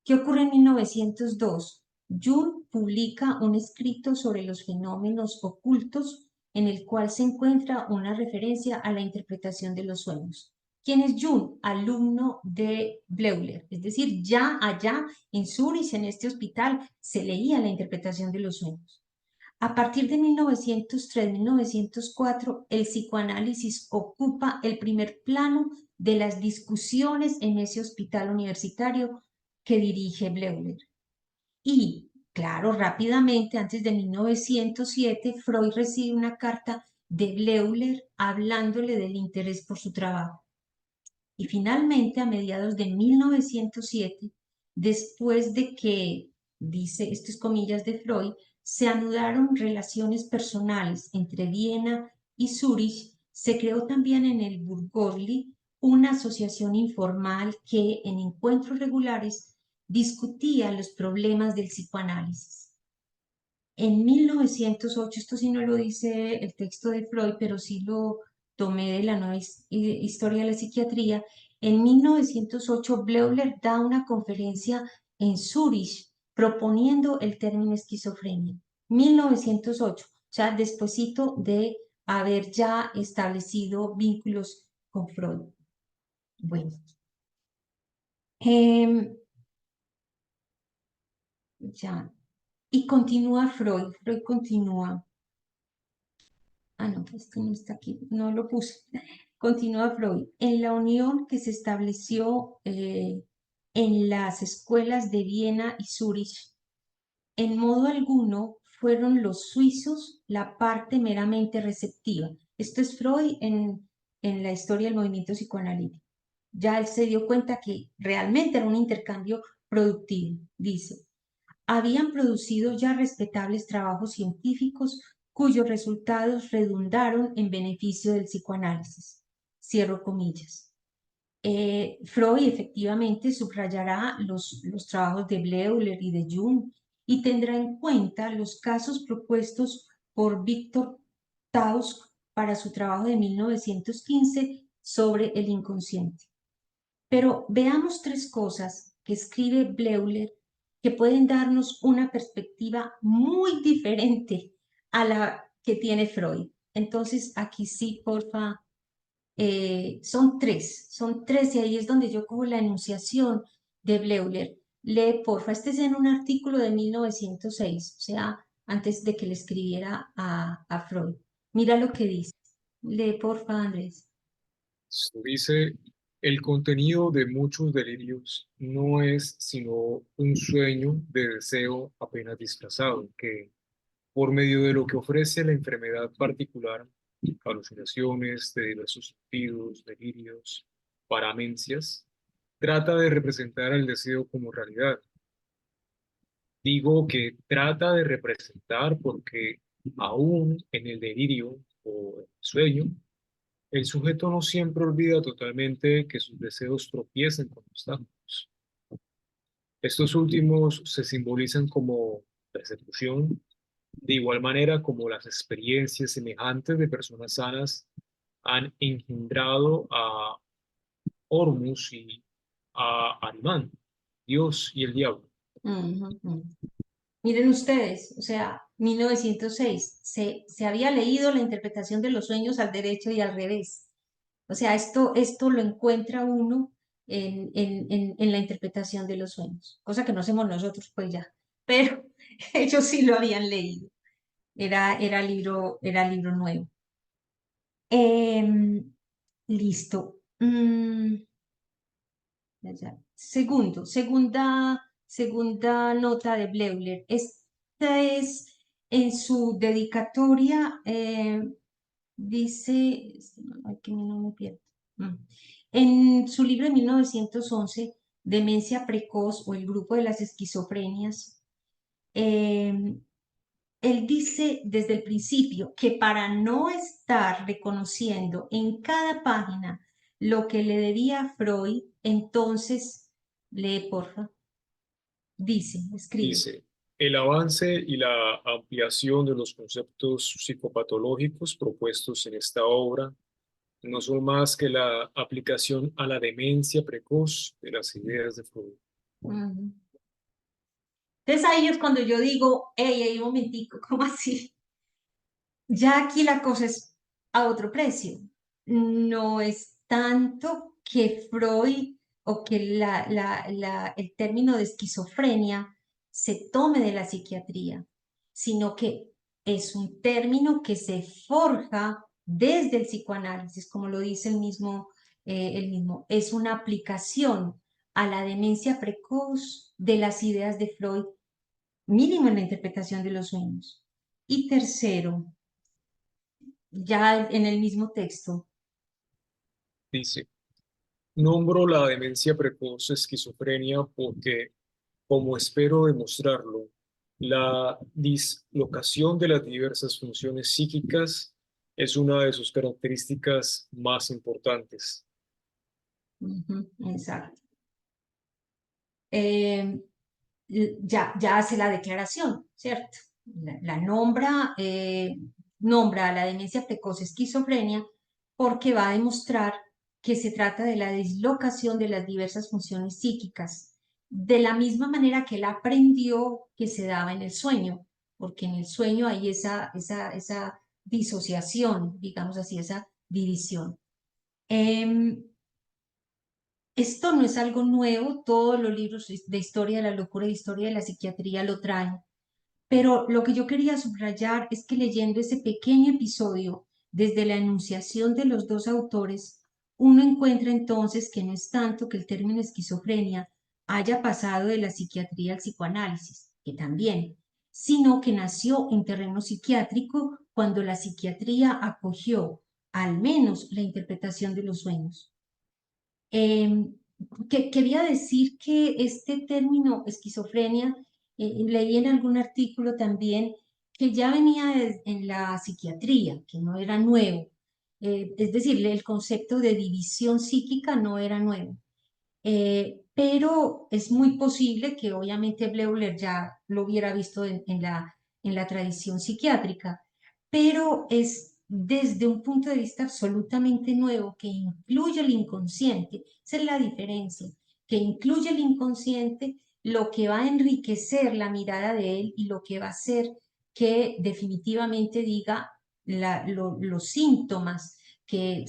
S1: ¿Qué ocurre en 1902? Jung publica un escrito sobre los fenómenos ocultos en el cual se encuentra una referencia a la interpretación de los sueños. ¿Quién es Jung? Alumno de Bleuler. Es decir, ya allá en Zurich, en este hospital, se leía la interpretación de los sueños. A partir de 1903-1904, el psicoanálisis ocupa el primer plano de las discusiones en ese hospital universitario que dirige Bleuler. Y, claro, rápidamente, antes de 1907, Freud recibe una carta de Bleuler hablándole del interés por su trabajo. Y finalmente, a mediados de 1907, después de que, dice, esto es comillas de Freud, se anudaron relaciones personales entre Viena y Zúrich, se creó también en el Burgosli una asociación informal que en encuentros regulares discutía los problemas del psicoanálisis. En 1908, esto sí no lo dice el texto de Freud, pero sí lo tomé de la nueva historia de la psiquiatría. En 1908, Bleuler da una conferencia en Zúrich proponiendo el término esquizofrenia. 1908, o sea, despuesito de haber ya establecido vínculos con Freud. Bueno, ya. Y continúa Freud. Freud continúa. Ah, no, esto no está aquí, no lo puse. Continúa Freud. En la unión que se estableció en las escuelas de Viena y Zúrich, en modo alguno fueron los suizos la parte meramente receptiva. Esto es Freud en la historia del movimiento psicoanalítico. Ya él se dio cuenta que realmente era un intercambio productivo, dice. Habían producido ya respetables trabajos científicos cuyos resultados redundaron en beneficio del psicoanálisis. Cierro comillas. Freud efectivamente subrayará los trabajos de Bleuler y de Jung y tendrá en cuenta los casos propuestos por Victor Tausk para su trabajo de 1915 sobre el inconsciente. Pero veamos tres cosas que escribe Bleuler que pueden darnos una perspectiva muy diferente a la que tiene Freud. Entonces, aquí sí, porfa, son tres, y ahí es donde yo cojo la enunciación de Bleuler. Lee, porfa, este es en un artículo de 1906, o sea, antes de que le escribiera a Freud. Mira lo que dice. Lee, porfa, Andrés.
S3: Esto dice, el contenido de muchos delirios no es sino un sueño de deseo apenas disfrazado, que por medio de lo que ofrece la enfermedad particular, alucinaciones de diversos sentidos, delirios, paramencias, trata de representar el deseo como realidad. Digo que trata de representar porque aún en el delirio o el sueño, el sujeto no siempre olvida totalmente que sus deseos tropiezan con obstáculos. Estos últimos se simbolizan como persecución, de igual manera como las experiencias semejantes de personas sanas han engendrado a Hormus y a Arimán, Dios y el diablo.
S1: Miren ustedes, o sea, 1906, se había leído la interpretación de los sueños al derecho y al revés. O sea, esto lo encuentra uno en la interpretación de los sueños, cosa que no hacemos nosotros, pues ya. pero ellos sí lo habían leído. Era libro nuevo. Listo. Segunda nota de Bleuler. Esta es en su dedicatoria, dice, ay, que no me pierdo. En su libro de 1911, Demencia precoz o el grupo de las esquizofrenias, él dice desde el principio que para no estar reconociendo en cada página lo que le debía a Freud, entonces, lee porfa, escribe.
S3: Dice, el avance y la ampliación de los conceptos psicopatológicos propuestos en esta obra no son más que la aplicación a la demencia precoz de las ideas de Freud.
S1: Ujú. Entonces ahí es cuando yo digo, hey, un momentico, ¿cómo así? Ya aquí la cosa es a otro precio. No es tanto que Freud o que el término de esquizofrenia se tome de la psiquiatría, sino que es un término que se forja desde el psicoanálisis, como lo dice el mismo. Es una aplicación a la demencia precoz de las ideas de Freud, mínimo en la interpretación de los sueños. Y tercero, ya en el mismo texto.
S3: Dice, nombro la demencia precoz esquizofrenia porque, como espero demostrarlo, la dislocación de las diversas funciones psíquicas es una de sus características más importantes.
S1: Exacto. Eh, ya hace la declaración, ¿cierto? Nombra a la demencia precoz esquizofrenia porque va a demostrar que se trata de la dislocación de las diversas funciones psíquicas, de la misma manera que él aprendió que se daba en el sueño, porque en el sueño hay esa disociación, digamos así, esa división. Esto no es algo nuevo, todos los libros de historia de la locura y historia de la psiquiatría lo traen, pero lo que yo quería subrayar es que leyendo ese pequeño episodio desde la enunciación de los dos autores, uno encuentra entonces que no es tanto que el término esquizofrenia haya pasado de la psiquiatría al psicoanálisis, que también, sino que nació en terreno psiquiátrico cuando la psiquiatría acogió al menos la interpretación de los sueños. Quería decir que este término esquizofrenia, leí en algún artículo también que ya venía en la psiquiatría, que no era nuevo. Es decir, el concepto de división psíquica no era nuevo. Pero es muy posible que obviamente Bleuler ya lo hubiera visto en la tradición psiquiátrica, pero es desde un punto de vista absolutamente nuevo que incluye el inconsciente. Esa es la diferencia, que incluye el inconsciente, lo que va a enriquecer la mirada de él y lo que va a hacer que definitivamente diga los síntomas que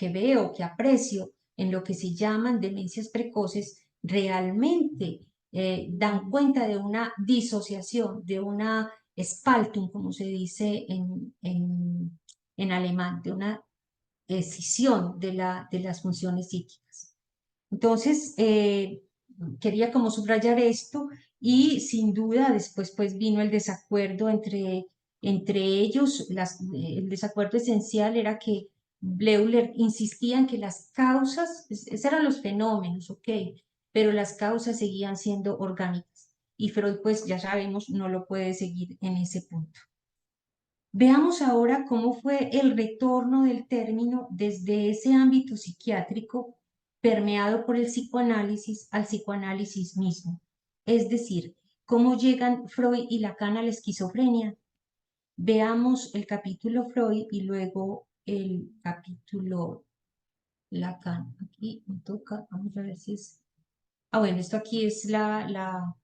S1: veo, que aprecio en lo que se llaman demencias precoces, realmente dan cuenta de una disociación, de una Spaltung, como se dice en alemán, de una escisión de las funciones psíquicas. Entonces, quería como subrayar esto y sin duda después pues vino el desacuerdo entre ellos. El desacuerdo esencial era que Bleuler insistía en que las causas, esos eran los fenómenos, ok, pero las causas seguían siendo orgánicas. Y Freud, pues ya sabemos, no lo puede seguir en ese punto. Veamos ahora cómo fue el retorno del término desde ese ámbito psiquiátrico permeado por el psicoanálisis al psicoanálisis mismo. Es decir, cómo llegan Freud y Lacan a la esquizofrenia. Veamos el capítulo Freud y luego el capítulo Lacan. Aquí me toca, vamos a ver si es... Ah, bueno, esto aquí es la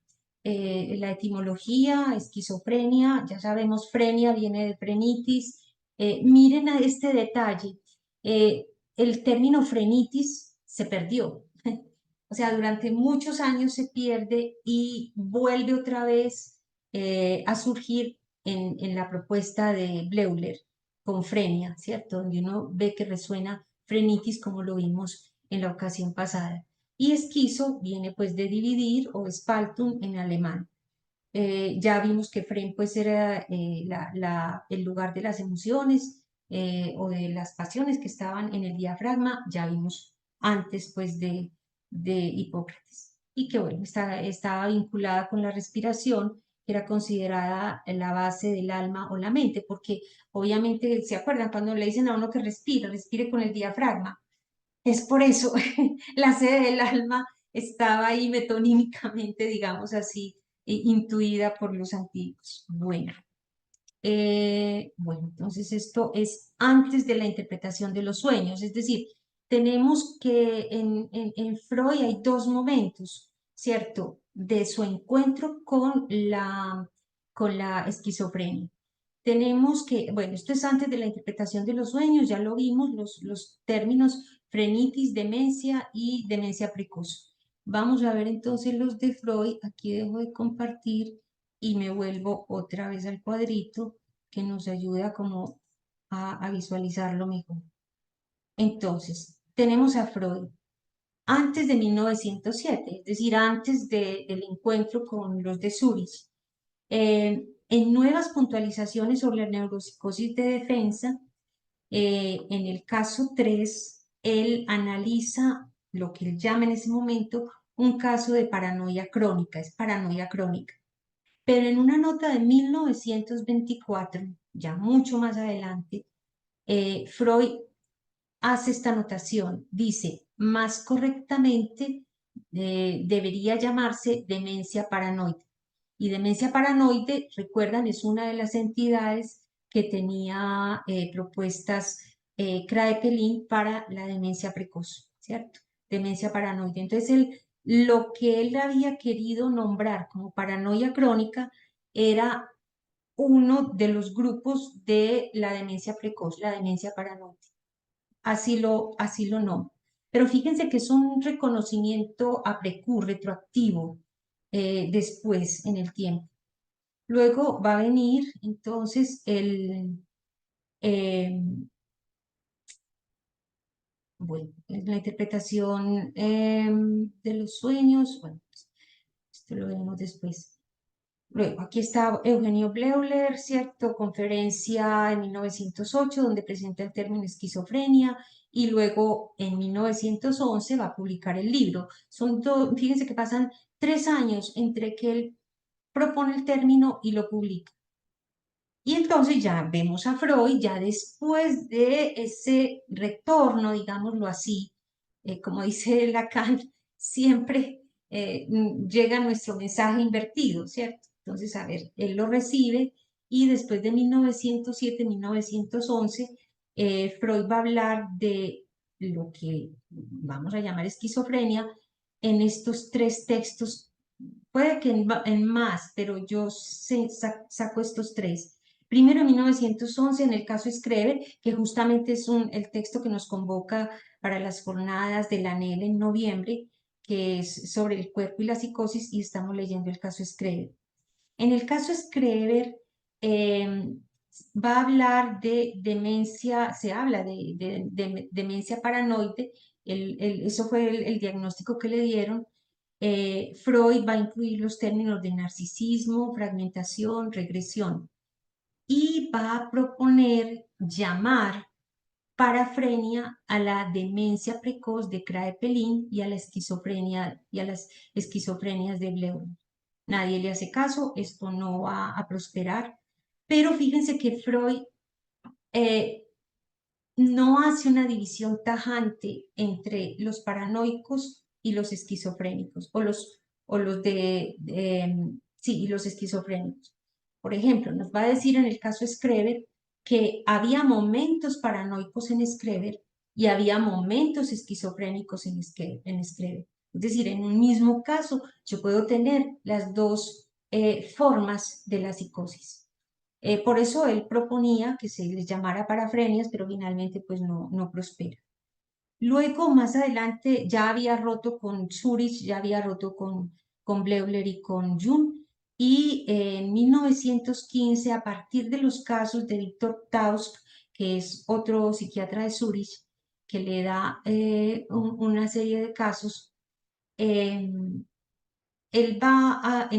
S1: etimología, esquizofrenia, ya sabemos, frenia viene de frenitis. Miren a este detalle, el término frenitis se perdió. O sea, durante muchos años se pierde y vuelve otra vez a surgir en la propuesta de Bleuler con frenia, ¿cierto? Donde uno ve que resuena frenitis como lo vimos en la ocasión pasada. Y esquizo viene pues de dividir o Spaltung en alemán. Ya vimos que Fren pues era el lugar de las emociones o de las pasiones que estaban en el diafragma, ya vimos antes pues de Hipócrates. Y que bueno, estaba vinculada con la respiración, que era considerada la base del alma o la mente, porque obviamente se acuerdan cuando le dicen a uno que respire con el diafragma. Es por eso, la sede del alma estaba ahí metonímicamente, digamos así, intuida por los antiguos. Bueno, entonces esto es antes de la interpretación de los sueños, es decir, tenemos que en Freud hay dos momentos, ¿cierto? De su encuentro con la esquizofrenia. Tenemos que, bueno, esto es antes de la interpretación de los sueños, ya lo vimos, los términos frenitis, demencia y demencia precoz. Vamos a ver entonces los de Freud, aquí dejo de compartir y me vuelvo otra vez al cuadrito que nos ayuda como a visualizarlo mejor. Entonces, tenemos a Freud antes de 1907, es decir, antes del encuentro con los de Zurich. En nuevas puntualizaciones sobre la neuropsicosis de defensa, en el caso 3, él analiza lo que él llama en ese momento un caso de paranoia crónica, es paranoia crónica. Pero en una nota de 1924, ya mucho más adelante, Freud hace esta anotación, dice, más correctamente debería llamarse demencia paranoide. Y demencia paranoide, recuerdan, es una de las entidades que tenía propuestas Kraepelin para la demencia precoz, ¿cierto? Demencia paranoide. Entonces, lo que él había querido nombrar como paranoia crónica era uno de los grupos de la demencia precoz, la demencia paranoide. Así lo nombra. Pero fíjense que es un reconocimiento a precur, retroactivo, después en el tiempo. Luego va a venir entonces bueno, la interpretación de los sueños, bueno, pues, esto lo veremos después. Luego, aquí está Eugenio Bleuler, ¿cierto? Conferencia en 1908, donde presenta el término esquizofrenia, y luego en 1911 va a publicar el libro. Fíjense que pasan 3 años entre que él propone el término y lo publica. Y entonces ya vemos a Freud, ya después de ese retorno, digámoslo así, como dice Lacan, siempre llega nuestro mensaje invertido, ¿cierto? Entonces, a ver, él lo recibe y después de 1907, 1911, Freud va a hablar de lo que vamos a llamar esquizofrenia en estos 3 textos, puede que en más, pero yo saco estos 3. Primero, en 1911, en el caso Schreber, que justamente es el texto que nos convoca para las jornadas del ANEL en noviembre, que es sobre el cuerpo y la psicosis, y estamos leyendo el caso Schreber. En el caso Schreber, va a hablar de demencia, se habla de demencia paranoide, eso fue el diagnóstico que le dieron. Freud va a incluir los términos de narcisismo, fragmentación, regresión y va a proponer llamar parafrenia a la demencia precoz de Kraepelin y a la esquizofrenia y a las esquizofrenias de Bleuler. Nadie le hace caso, esto no va a prosperar, pero fíjense que Freud no hace una división tajante entre los paranoicos y los esquizofrénicos, sí, y los esquizofrénicos. Por ejemplo, nos va a decir en el caso Schreber que había momentos paranoicos en Schreber y había momentos esquizofrénicos en Schreber. Es decir, en un mismo caso yo puedo tener las dos formas de la psicosis. Por eso él proponía que se les llamara parafrenias, pero finalmente pues no prospera. Luego, más adelante, ya había roto con Zurich, ya había roto con Bleuler y con Jung, y en 1915, a partir de los casos de Victor Tausk, que es otro psiquiatra de Zurich, que le da una serie de casos, eh, él va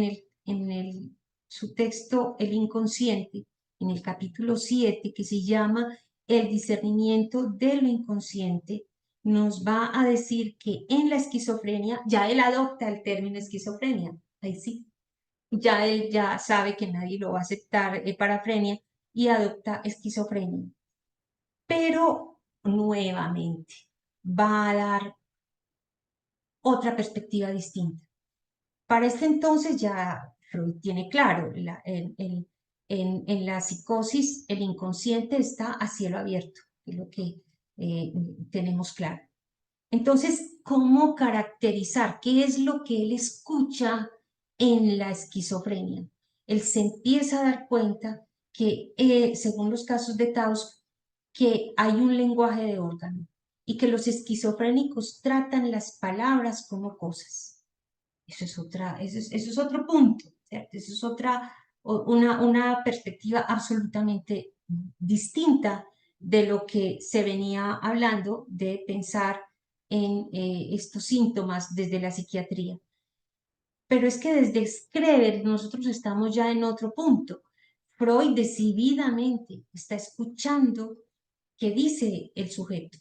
S1: su texto El inconsciente, en el capítulo 7, que se llama El discernimiento de lo inconsciente, nos va a decir que en la esquizofrenia, ya él adopta el término esquizofrenia, ahí sí, ya él ya sabe que nadie lo va a aceptar, parafrenia, y adopta esquizofrenia. Pero nuevamente va a dar otra perspectiva distinta. Para este entonces ya Freud tiene claro, en la psicosis el inconsciente está a cielo abierto, es lo que tenemos claro. Entonces, ¿cómo caracterizar qué es lo que él escucha en la esquizofrenia? Él se empieza a dar cuenta que, según los casos de Taos, que hay un lenguaje de órgano y que los esquizofrénicos tratan las palabras como cosas. Eso es otro punto, ¿cierto? Eso es una perspectiva absolutamente distinta de lo que se venía hablando de pensar en estos síntomas desde la psiquiatría. Pero es que desde Schreber nosotros estamos ya en otro punto. Freud decididamente está escuchando qué dice el sujeto,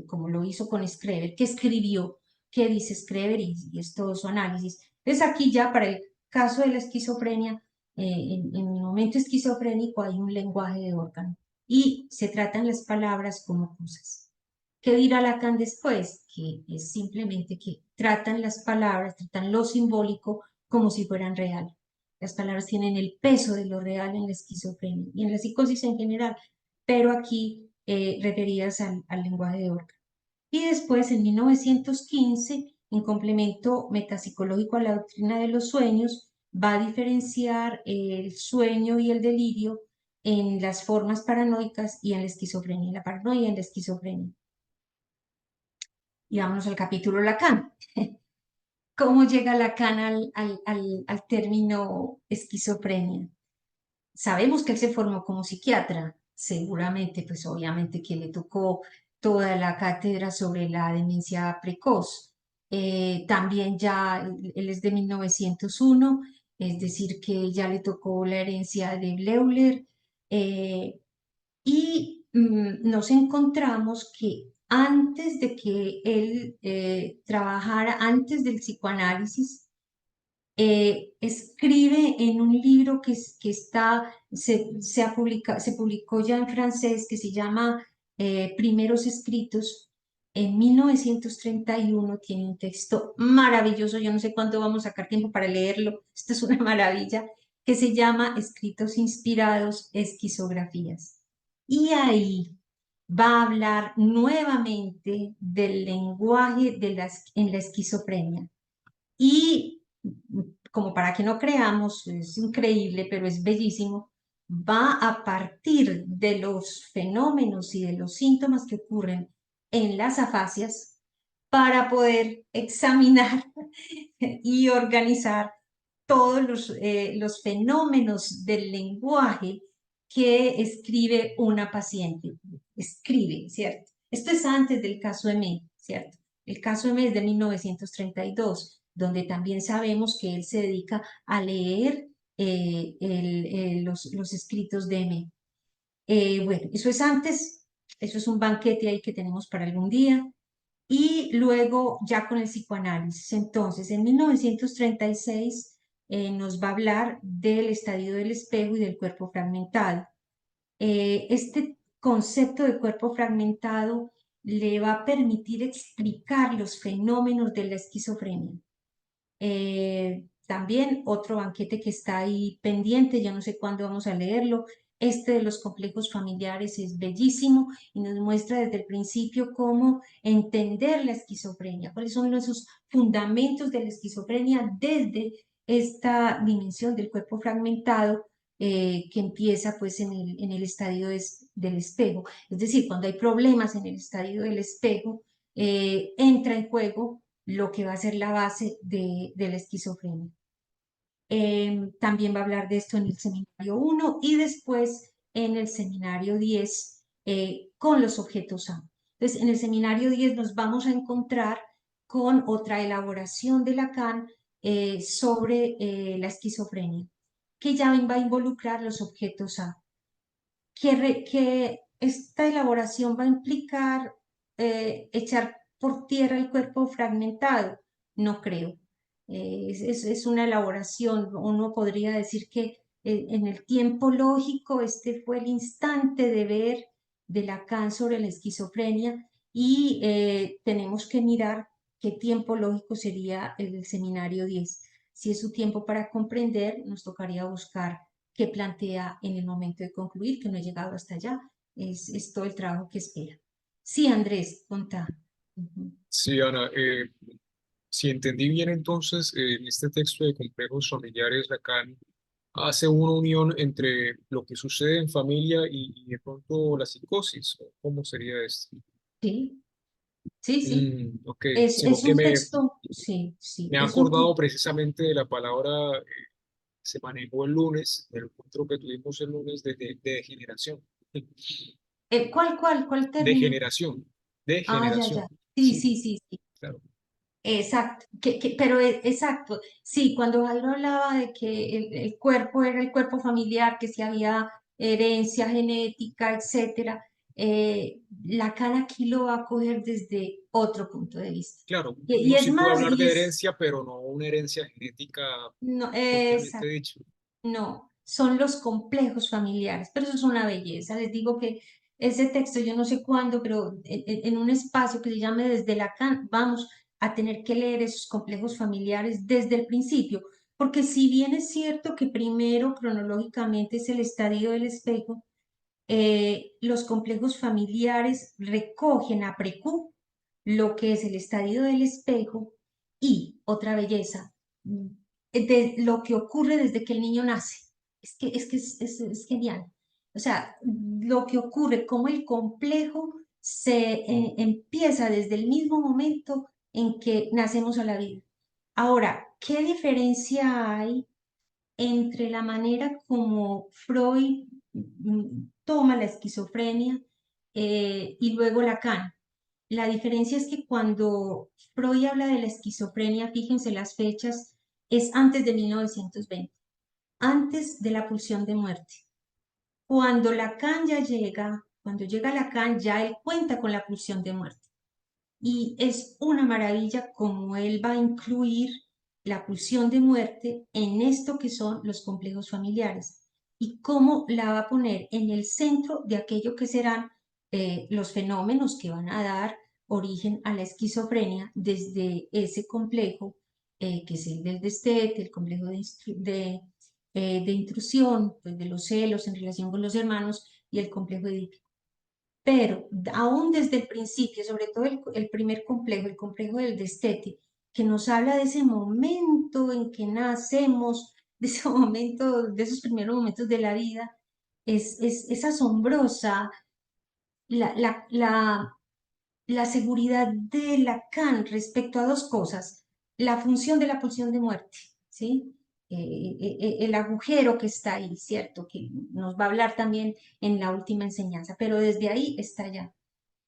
S1: como lo hizo con Schreber, qué escribió, qué dice Schreber y es todo su análisis. Entonces aquí ya para el caso de la esquizofrenia, en el momento esquizofrénico hay un lenguaje de órgano y se tratan las palabras como cosas. ¿Qué dirá Lacan después? Que es simplemente que tratan las palabras, tratan lo simbólico como si fueran real. Las palabras tienen el peso de lo real en la esquizofrenia y en la psicosis en general, pero aquí referidas al lenguaje de órgano. Y después, en 1915, en complemento metapsicológico a la doctrina de los sueños, va a diferenciar el sueño y el delirio en las formas paranoicas y en la esquizofrenia, la paranoia y en la esquizofrenia. Y vámonos al capítulo Lacan. ¿Cómo llega Lacan al término esquizofrenia? Sabemos que él se formó como psiquiatra, seguramente, pues obviamente que le tocó toda la cátedra sobre la demencia precoz. También ya, él es de 1901, es decir, que ya le tocó la herencia de Bleuler. Y nos encontramos que antes de que él trabajara, antes del psicoanálisis, escribe en un libro se publicó ya en francés, que se llama Primeros Escritos. En 1931 tiene un texto maravilloso, yo no sé cuándo vamos a sacar tiempo para leerlo, esto es una maravilla, que se llama Escritos Inspirados, Esquizografías. Y ahí va a hablar nuevamente del lenguaje en la esquizofrenia. Y como para que no creamos, es increíble, pero es bellísimo, va a partir de los fenómenos y de los síntomas que ocurren en las afasias para poder examinar y organizar todos los fenómenos del lenguaje que escribe una paciente. Escribe, ¿cierto? Esto es antes del caso M, ¿cierto? El caso M es de 1932, donde también sabemos que él se dedica a leer los escritos de M. Bueno, eso es antes, eso es un banquete ahí que tenemos para algún día. Y luego ya con el psicoanálisis. Entonces, en 1936 nos va a hablar del estadio del espejo y del cuerpo fragmentado. Este concepto de cuerpo fragmentado le va a permitir explicar los fenómenos de la esquizofrenia. También otro banquete que está ahí pendiente, ya no sé cuándo vamos a leerlo. Este de los complejos familiares es bellísimo y nos muestra desde el principio cómo entender la esquizofrenia, cuáles son esos fundamentos de la esquizofrenia desde esta dimensión del cuerpo fragmentado que empieza pues en el estadio del espejo. Es decir, cuando hay problemas en el estadio del espejo, entra en juego lo que va a ser la base de la esquizofrenia. También va a hablar de esto en el seminario 1 y después en el seminario 10 con los objetos A. Entonces, en el seminario 10 nos vamos a encontrar con otra elaboración de Lacan sobre la esquizofrenia, que ya va a involucrar los objetos A. Que esta elaboración va a implicar echar por tierra el cuerpo fragmentado, no creo. Es una elaboración, uno podría decir que en el tiempo lógico este fue el instante de ver de Lacan sobre la esquizofrenia y tenemos que mirar qué tiempo lógico sería el seminario 10. Si es su tiempo para comprender, nos tocaría buscar qué plantea en el momento de concluir, que no he llegado hasta allá, es todo el trabajo que espera. Sí, Andrés, contá. Ujú.
S3: Sí, Ana, si entendí bien entonces, en este texto de complejos familiares, Lacan hace una unión entre lo que sucede en familia y de pronto la psicosis. ¿O ¿cómo sería esto?
S1: Sí, sí, sí.
S3: Ok, sino
S1: Es
S3: que
S1: un texto, sí, sí,
S3: me ha
S1: es un,
S3: acordado precisamente de la palabra que se manejó el lunes, del encuentro que tuvimos el lunes de degeneración.
S1: ¿cuál término?
S3: Degeneración,
S1: Ah, ya, ya.
S3: degeneración,
S1: Sí,
S3: sí,
S1: sí, sí, sí.
S3: claro.
S1: Exacto, pero exacto, sí, cuando Jairo hablaba de que el cuerpo era el cuerpo familiar, que si había herencia genética, etcétera, Lacan aquí lo va a coger desde otro punto de vista.
S3: Claro,
S1: Y
S3: uno
S1: es
S3: sí puede
S1: más,
S3: hablar de herencia, pero no una herencia genética
S1: no,
S3: propiamente dicho.
S1: no, son los complejos familiares, pero eso es una belleza. Les digo que ese texto, yo no sé cuándo, pero en un espacio que se llame Desde Lacan, vamos a tener que leer esos complejos familiares desde el principio, porque si bien es cierto que primero cronológicamente es el estadio del espejo, los complejos familiares recogen a precú lo que es el estadio del espejo y otra belleza, de lo que ocurre desde que el niño nace. Es genial. O sea, lo que ocurre, como el complejo se empieza desde el mismo momento en que nacemos a la vida. Ahora, ¿qué diferencia hay entre la manera como Freud toma la esquizofrenia y luego Lacan? La diferencia es que cuando Freud habla de la esquizofrenia, fíjense las fechas, es antes de 1920, antes de la pulsión de muerte. Cuando Lacan ya llega, cuando llega Lacan, ya él cuenta con la pulsión de muerte. Y es una maravilla cómo él va a incluir la pulsión de muerte en esto que son los complejos familiares y cómo la va a poner en el centro de aquello que serán los fenómenos que van a dar origen a la esquizofrenia desde ese complejo que es el del destete, el complejo de intrusión, pues de los celos en relación con los hermanos y el complejo de pero aún desde el principio, sobre todo el primer complejo, el complejo del destete, que nos habla de ese momento en que nacemos, de ese momento, de esos primeros momentos de la vida, es asombrosa la la seguridad de Lacan respecto a dos cosas, la función de la pulsión de muerte, ¿sí? El agujero que está ahí, ¿cierto? Que nos va a hablar también en la última enseñanza, pero desde ahí está ya.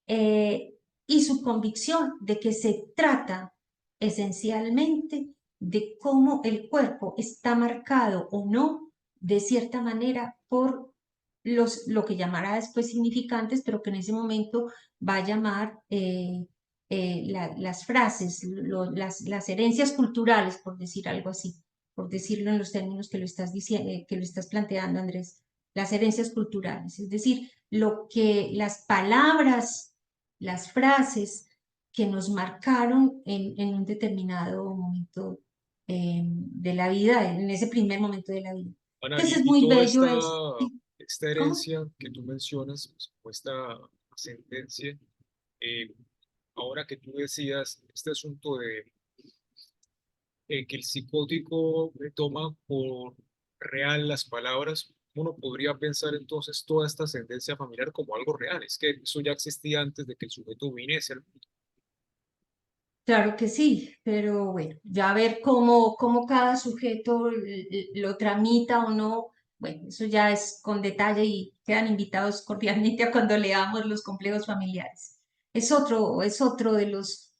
S1: Eh, y su convicción de que se trata esencialmente de cómo el cuerpo está marcado o no, de cierta manera, por lo que llamará después significantes, pero que en ese momento va a llamar las frases, las herencias culturales, por decir algo así, por decirlo en los términos que lo estás diciendo, que lo estás planteando, Andrés, las herencias culturales, es decir, lo que las palabras, las frases que nos marcaron en un determinado momento de la vida, en ese primer momento de la vida.
S3: Ana,
S1: Entonces es
S3: y
S1: muy
S3: toda
S1: bello es,
S3: esta
S1: ¿cómo?
S3: herencia que tú mencionas, pues, como esta ascendencia, eh, ahora que tú decías este asunto de que el psicótico toma por real las palabras, uno podría pensar entonces toda esta ascendencia familiar como algo real. Es que eso ya existía antes de que el sujeto viniese al mundo.
S1: Claro que sí, pero bueno, ya ver cómo cada sujeto lo tramita o no, bueno, eso ya es con detalle y quedan invitados cordialmente a cuando leamos los complejos familiares. Es otro de los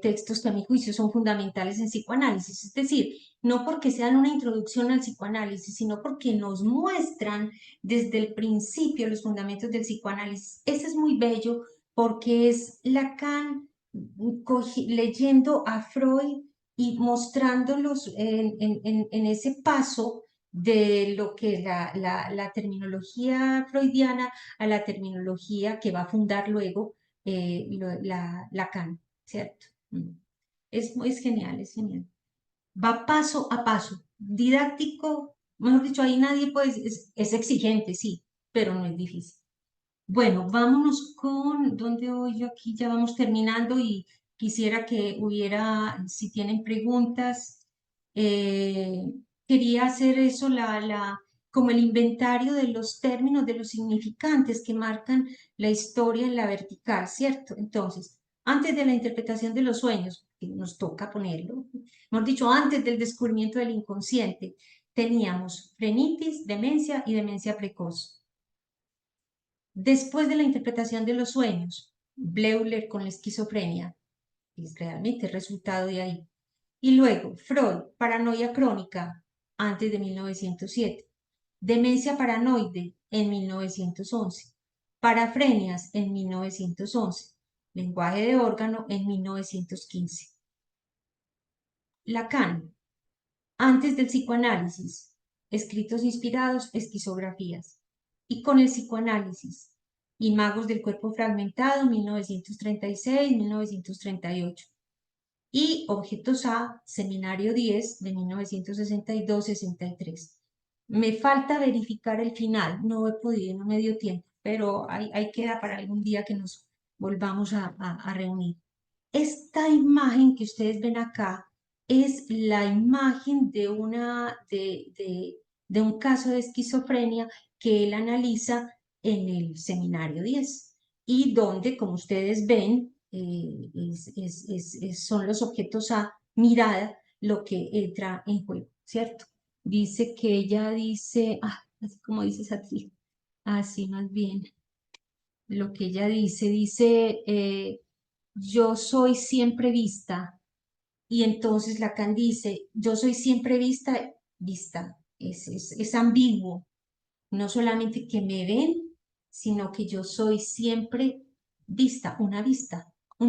S1: textos que a mi juicio son fundamentales en psicoanálisis, es decir, no porque sean una introducción al psicoanálisis, sino porque nos muestran desde el principio los fundamentos del psicoanálisis. Ese es muy bello porque es Lacan leyendo a Freud y mostrándolos en ese paso de lo que es la terminología freudiana a la terminología que va a fundar luego Lacan, ¿cierto? Es genial, es genial. Va paso a paso, didáctico, mejor dicho, ahí nadie puede, es exigente, sí, pero no es difícil. Bueno, vámonos con, ¿dónde voy yo aquí? Ya vamos terminando y quisiera que hubiera, si tienen preguntas, eh, quería hacer eso, como el inventario de los términos, de los significantes que marcan la historia en la vertical, ¿cierto? Entonces, antes de la interpretación de los sueños, que nos toca ponerlo, hemos dicho, antes del descubrimiento del inconsciente, teníamos frenitis, demencia y demencia precoz. Después de la interpretación de los sueños, Bleuler con la esquizofrenia, es realmente el resultado de ahí. Y luego, Freud, paranoia crónica, antes de 1907. Demencia paranoide en 1911. Parafrenias en 1911. Lenguaje de órgano en 1915. Lacan, antes del psicoanálisis, escritos inspirados, esquizografías. Y con el psicoanálisis, Imagos del cuerpo fragmentado, 1936-1938. Y Objetos A, Seminario 10, de 1962-63. Me falta verificar el final, no he podido, no me dio tiempo, pero ahí queda para algún día que nos volvamos a reunir. Esta imagen que ustedes ven acá es la imagen de un caso de esquizofrenia que él analiza en el seminario 10 y donde, como ustedes ven, son los objetos a mirada lo que entra en juego, ¿cierto? Dice que ella dice, así como dice Satriel, así más bien, lo que ella dice, yo soy siempre vista, y entonces Lacan dice, yo soy siempre vista, vista, es ambiguo, no solamente que me ven, sino que yo soy siempre vista, un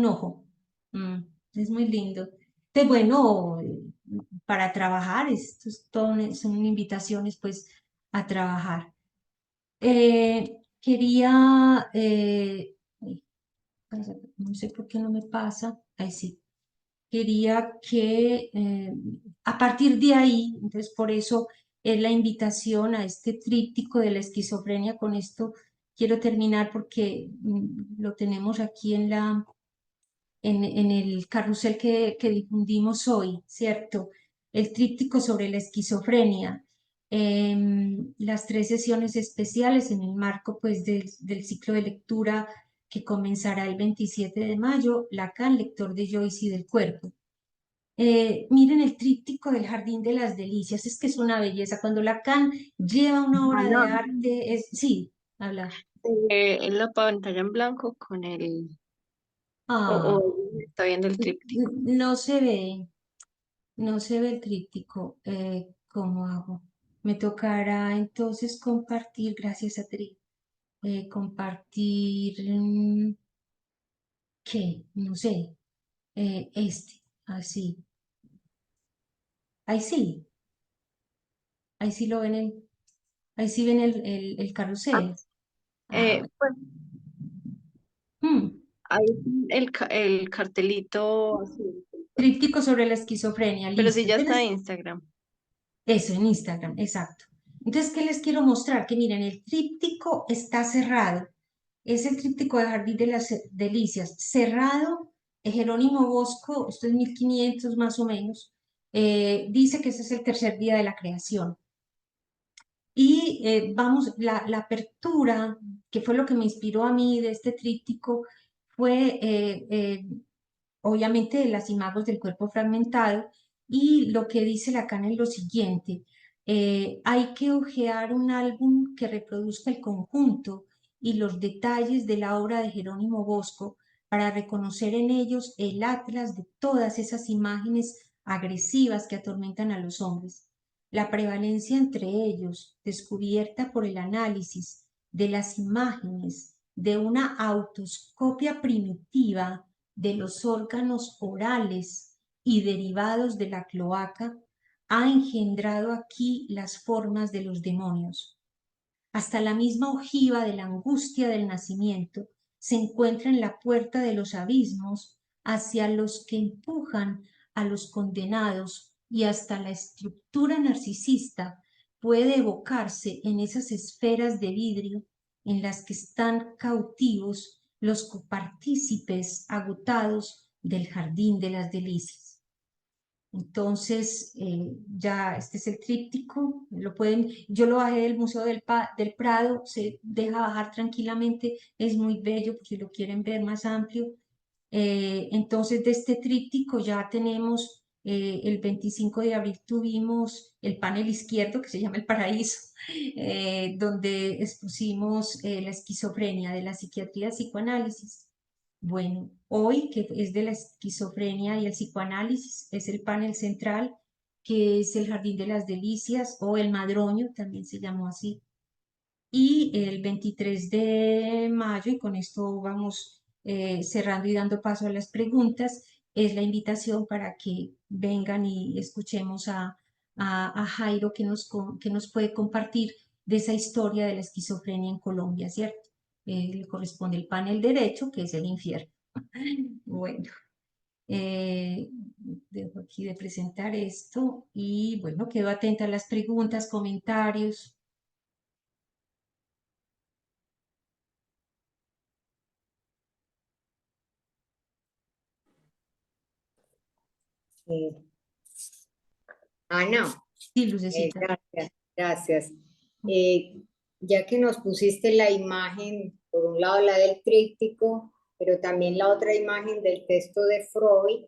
S1: ojo. Mm, es muy lindo. Entonces, bueno, para trabajar, esto es son invitaciones pues a trabajar. Quería, uy, no sé por qué no me pasa, ahí sí, quería que a partir de ahí, entonces por eso es la invitación a este tríptico de la esquizofrenia. Con esto quiero terminar porque lo tenemos aquí en el carrusel que difundimos hoy, ¿cierto? El tríptico sobre la esquizofrenia. Las 3 sesiones especiales en el marco pues del ciclo de lectura que comenzará el 27 de mayo, Lacan, lector de Joyce y del cuerpo. Miren el tríptico del Jardín de las Delicias, es que es una belleza. Cuando Lacan lleva una obra de
S2: Ana,
S1: arte, sí, habla.
S2: en la pantalla en blanco con el,
S1: Ah,
S2: está viendo el tríptico.
S1: no se ve, no se ve el tríptico. ¿Cómo hago? Me tocará entonces compartir, gracias a Tri, compartir, ¿qué? No sé, así. Ahí sí lo ven ahí sí ven el
S2: Ah,
S1: carrusel. Ah,
S2: bueno,
S1: bueno.
S2: ahí el cartelito azul,
S1: Tríptico sobre la esquizofrenia,
S2: pero sí
S1: listo.
S2: ya está
S1: Entonces,
S2: en Instagram.
S1: eso en Instagram, exacto. Entonces, ¿qué les quiero mostrar? Que miren, el tríptico está cerrado. Es el tríptico de Jardín de las Delicias, cerrado. Jerónimo Bosco, esto es 1500 más o menos, dice que ese es el tercer día de la creación. Y vamos, la apertura, que fue lo que me inspiró a mí de este tríptico, fue obviamente de las imágenes del cuerpo fragmentado, y lo que dice Lacan es lo siguiente: hay que hojear un álbum que reproduzca el conjunto y los detalles de la obra de Jerónimo Bosco para reconocer en ellos el atlas de todas esas imágenes agresivas que atormentan a los hombres. La prevalencia entre ellos, descubierta por el análisis de las imágenes de una autoscopia primitiva de los órganos orales y derivados de la cloaca, ha engendrado aquí las formas de los demonios. Hasta la misma ojiva de la angustia del nacimiento se encuentra en la puerta de los abismos hacia los que empujan a los condenados, y hasta la estructura narcisista puede evocarse en esas esferas de vidrio en las que están cautivos los copartícipes agotados del jardín de las delicias. Entonces, ya este es el tríptico, yo lo bajé del Museo del Prado, se deja bajar tranquilamente, es muy bello, por si lo quieren ver más amplio. Entonces, de este tríptico ya tenemos, el 25 de abril tuvimos el panel izquierdo, que se llama El Paraíso, donde expusimos la esquizofrenia de la psiquiatría y psicoanálisis. Bueno, hoy, que es de la esquizofrenia y el psicoanálisis, es el panel central, que es el Jardín de las Delicias, o el Madroño, también se llamó así. Y el 23 de mayo, y con esto vamos cerrando y dando paso a las preguntas, es la invitación para que vengan y escuchemos a Jairo, que nos puede compartir de esa historia de la esquizofrenia en Colombia, ¿cierto? Le corresponde el panel derecho, que es el infierno. Bueno, eh, dejo aquí de presentar esto y bueno, quedo atenta a las preguntas, comentarios.
S4: Sí. Ana,
S1: Sí, Lucecita.
S4: gracias, gracias. Eh, ya que nos pusiste la imagen, por un lado la del tríptico, pero también la otra imagen del texto de Freud,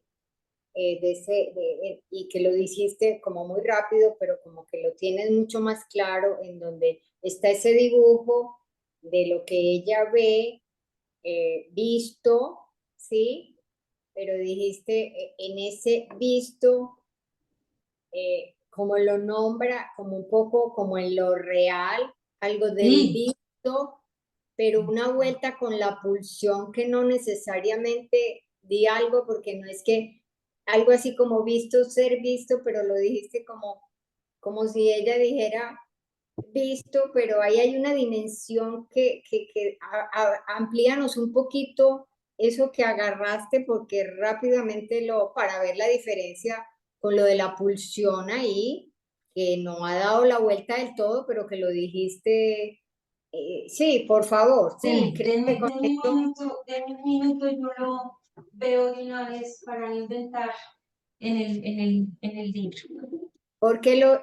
S4: y que lo dijiste como muy rápido, pero como que lo tienes mucho más claro, en donde está ese dibujo de lo que ella ve, visto, ¿sí? Pero dijiste, en ese visto, como lo nombra, como un poco como en lo real, algo del
S1: Sí,
S4: visto, pero una vuelta con la pulsión que no necesariamente di algo, porque no es que algo así como visto, ser visto, pero lo dijiste como si ella dijera visto, pero ahí hay una dimensión que amplíanos un poquito eso que agarraste, porque rápidamente para ver la diferencia con lo de la pulsión ahí, que no ha dado la vuelta del todo, pero que lo dijiste. Sí, por favor, sí, creo que con esto.
S1: denme un minuto, yo lo veo de una vez para no inventar en el libro.
S4: Porque lo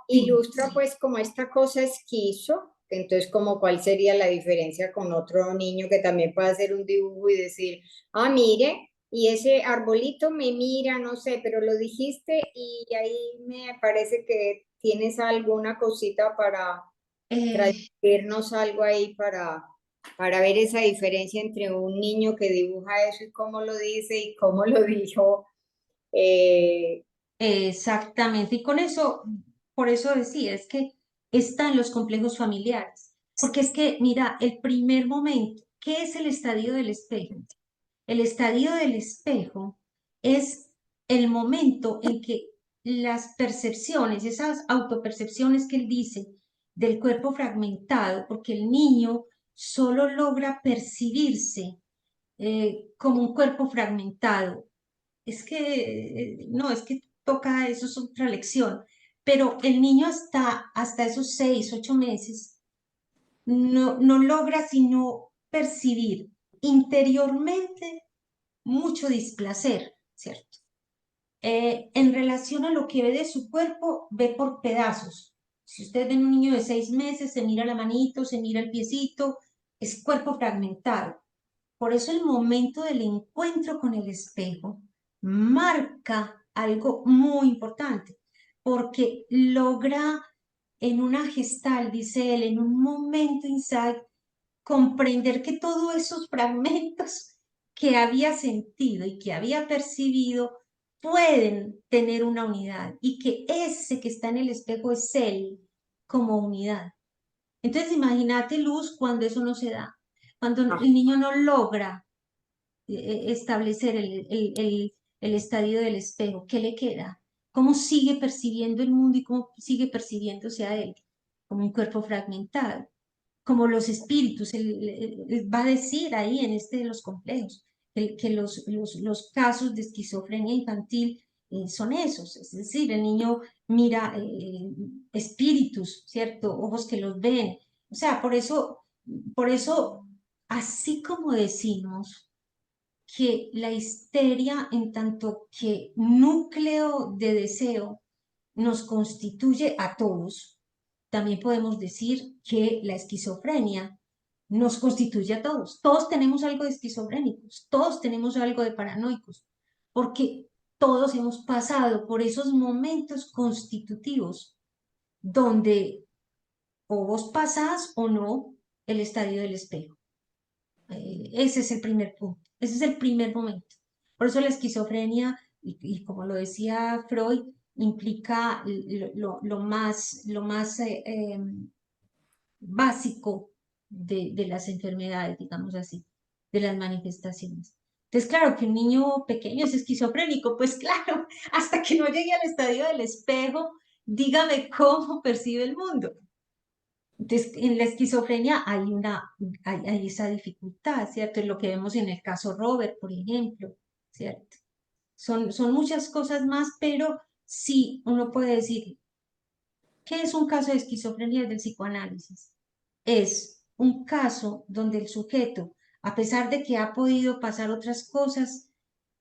S1: Sí,
S4: ilustra pues como esta cosa esquizo, que entonces como cuál sería la diferencia con otro niño que también puede hacer un dibujo y decir, ah, mire, y ese arbolito me mira, no sé, pero lo dijiste y ahí me parece que tienes alguna cosita para
S1: eh,
S4: transmitirnos algo ahí para ver esa diferencia entre un niño que dibuja eso y cómo lo dice y cómo lo dijo. eh,
S1: exactamente. Y con eso, por eso decía, es que está en los complejos familiares. Porque es que, mira, el primer momento, ¿qué es el estadio del espejo? El estadio del espejo es el momento en que las percepciones, esas autopercepciones que él dice del cuerpo fragmentado, porque el niño solo logra percibirse como un cuerpo fragmentado. Es que, no, es que toca, eso es otra lección, pero el niño hasta esos 6, 8 meses no logra sino percibir interiormente mucho displacer, ¿cierto? En relación a lo que ve de su cuerpo, ve por pedazos. Si usted ve un niño de 6 meses, se mira la manito, se mira el piecito, es cuerpo fragmentado. Por eso el momento del encuentro con el espejo marca algo muy importante, porque logra en una gestal, dice él, en un momento insight, comprender que todos esos fragmentos que había sentido y que había percibido pueden tener una unidad y que ese que está en el espejo es él como unidad. Entonces imagínate, Luz, cuando eso no se da, cuando el niño no logra establecer el estadio del espejo, ¿qué le queda? ¿Cómo sigue percibiendo el mundo y cómo sigue percibiéndose a él? Como un cuerpo fragmentado, como los espíritus. Él va a decir ahí en este de los complejos que los casos de esquizofrenia infantil son esos, es decir, el niño mira espíritus, ¿cierto? Ojos que los ven. O sea, por eso, así como decimos que la histeria en tanto que núcleo de deseo nos constituye a todos, también podemos decir que la esquizofrenia nos constituye a todos. Todos tenemos algo de esquizofrénicos, todos tenemos algo de paranoicos, porque todos hemos pasado por esos momentos constitutivos donde o vos pasás o no el estadio del espejo. Ese es el primer punto, ese es el primer momento. Por eso la esquizofrenia, y como lo decía Freud, implica lo más básico de las enfermedades, digamos así, de las manifestaciones. Entonces, claro, que un niño pequeño es esquizofrénico, pues claro, hasta que no llegue al estadio del espejo, dígame cómo percibe el mundo. Entonces, en la esquizofrenia hay esa dificultad, ¿cierto? Es lo que vemos en el caso Robert, por ejemplo, ¿cierto? Son muchas cosas más, pero sí uno puede decir, ¿qué es un caso de esquizofrenia del psicoanálisis? Es un caso donde el sujeto, a pesar de que ha podido pasar otras cosas,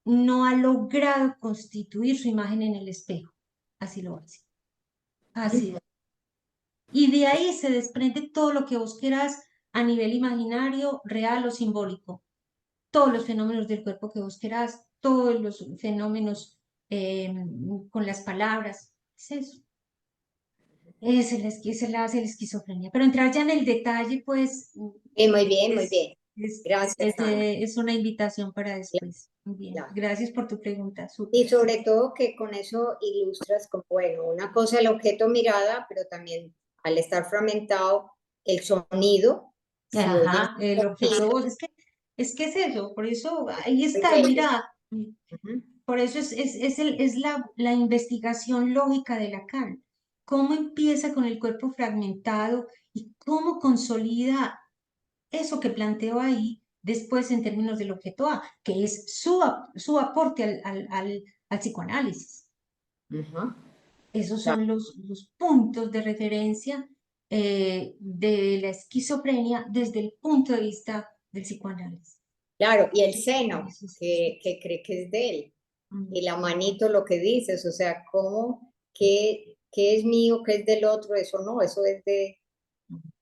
S1: no ha logrado constituir su imagen en el espejo. Así lo hace. Así. Y de ahí se desprende todo lo que vos quieras a nivel imaginario, real o simbólico. Todos los fenómenos del cuerpo que vos quieras, todos los fenómenos con las palabras. Es eso. Es la esquizofrenia. Pero entrar ya en el detalle, pues,
S4: Muy bien, muy
S1: es,
S4: bien.
S1: es,
S4: Gracias, Ana.
S1: es una invitación para después. Muy bien.
S4: Claro.
S1: Gracias por tu pregunta.
S4: Y sobre todo que con eso ilustras como, bueno, una cosa el objeto mirada, pero también al estar fragmentado, el sonido, si oyes
S1: Ajá, el
S4: un
S1: objeto
S4: sonido,
S1: voz, es que es eso, por eso ahí
S4: muy
S1: está,
S4: bello.
S1: mira,
S4: Ujú.
S1: por eso es la investigación lógica de Lacan. Cómo empieza con el cuerpo fragmentado y cómo consolida eso que planteó ahí después en términos del objeto A, que es su aporte al psicoanálisis.
S4: Ujú.
S1: Esos son los puntos de referencia de la esquizofrenia desde el punto de vista del psicoanálisis.
S4: Claro, y el seno,
S1: Eso es-
S4: que cree que es de él,
S1: mm,
S4: y la manito, lo que dices, o sea, cómo, qué es mío, qué es del otro, eso no, eso es de,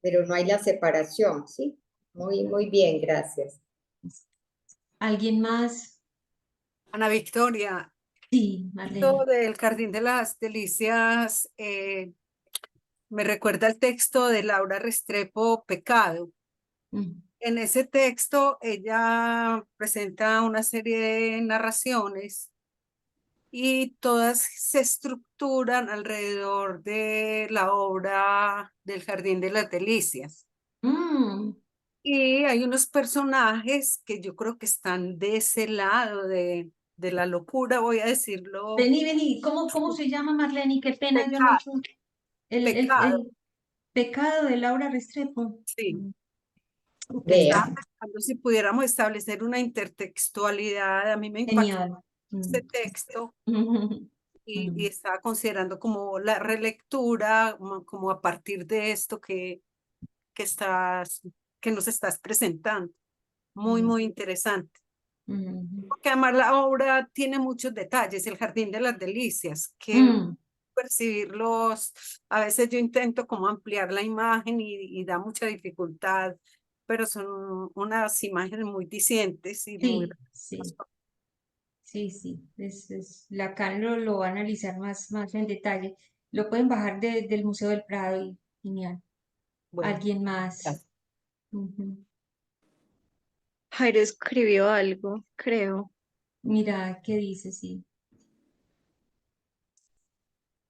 S4: pero no hay la separación, ¿sí? Muy, muy bien, gracias.
S1: ¿Alguien más?
S5: Ana Victoria,
S1: Sí,
S5: esto
S1: Marlene.
S5: del Jardín de las Delicias me recuerda el texto de Laura Restrepo, Pecado.
S1: Mm,
S5: En ese texto ella presenta una serie de narraciones y todas se estructuran alrededor de la obra del Jardín de las Delicias.
S1: mm.
S5: Y hay unos personajes que yo creo que están de ese lado de la locura, voy a decirlo.
S1: Vení, ¿cómo se llama Marlene? Qué pena, yo no
S5: Pecado,
S1: sé. El
S5: pecado,
S1: pecado de Laura Restrepo.
S5: sí.
S1: Mm, ok,
S4: Vea,
S5: Estaba pensando si pudiéramos establecer una intertextualidad. A mí me impactó
S1: genial.
S5: este
S1: Mm.
S5: texto y
S1: Mm,
S5: estaba considerando como la relectura, como a partir de esto que estás, que nos estás presentando. Muy,
S1: mm,
S5: muy interesante.
S1: mm,
S5: Porque además la obra tiene muchos detalles, el Jardín de las Delicias, que
S1: mm.
S5: percibirlos, a veces yo intento como ampliar la imagen y da mucha dificultad pero son unas imágenes muy dicientes y muy
S1: Sí, Lacan lo va a analizar más en detalle. Lo pueden bajar del Museo del Prado y genial.
S5: bueno.
S1: Alguien más.
S5: Gracias.
S1: Ujú.
S2: Jairo escribió algo, creo.
S1: Mira, ¿qué dice? Sí.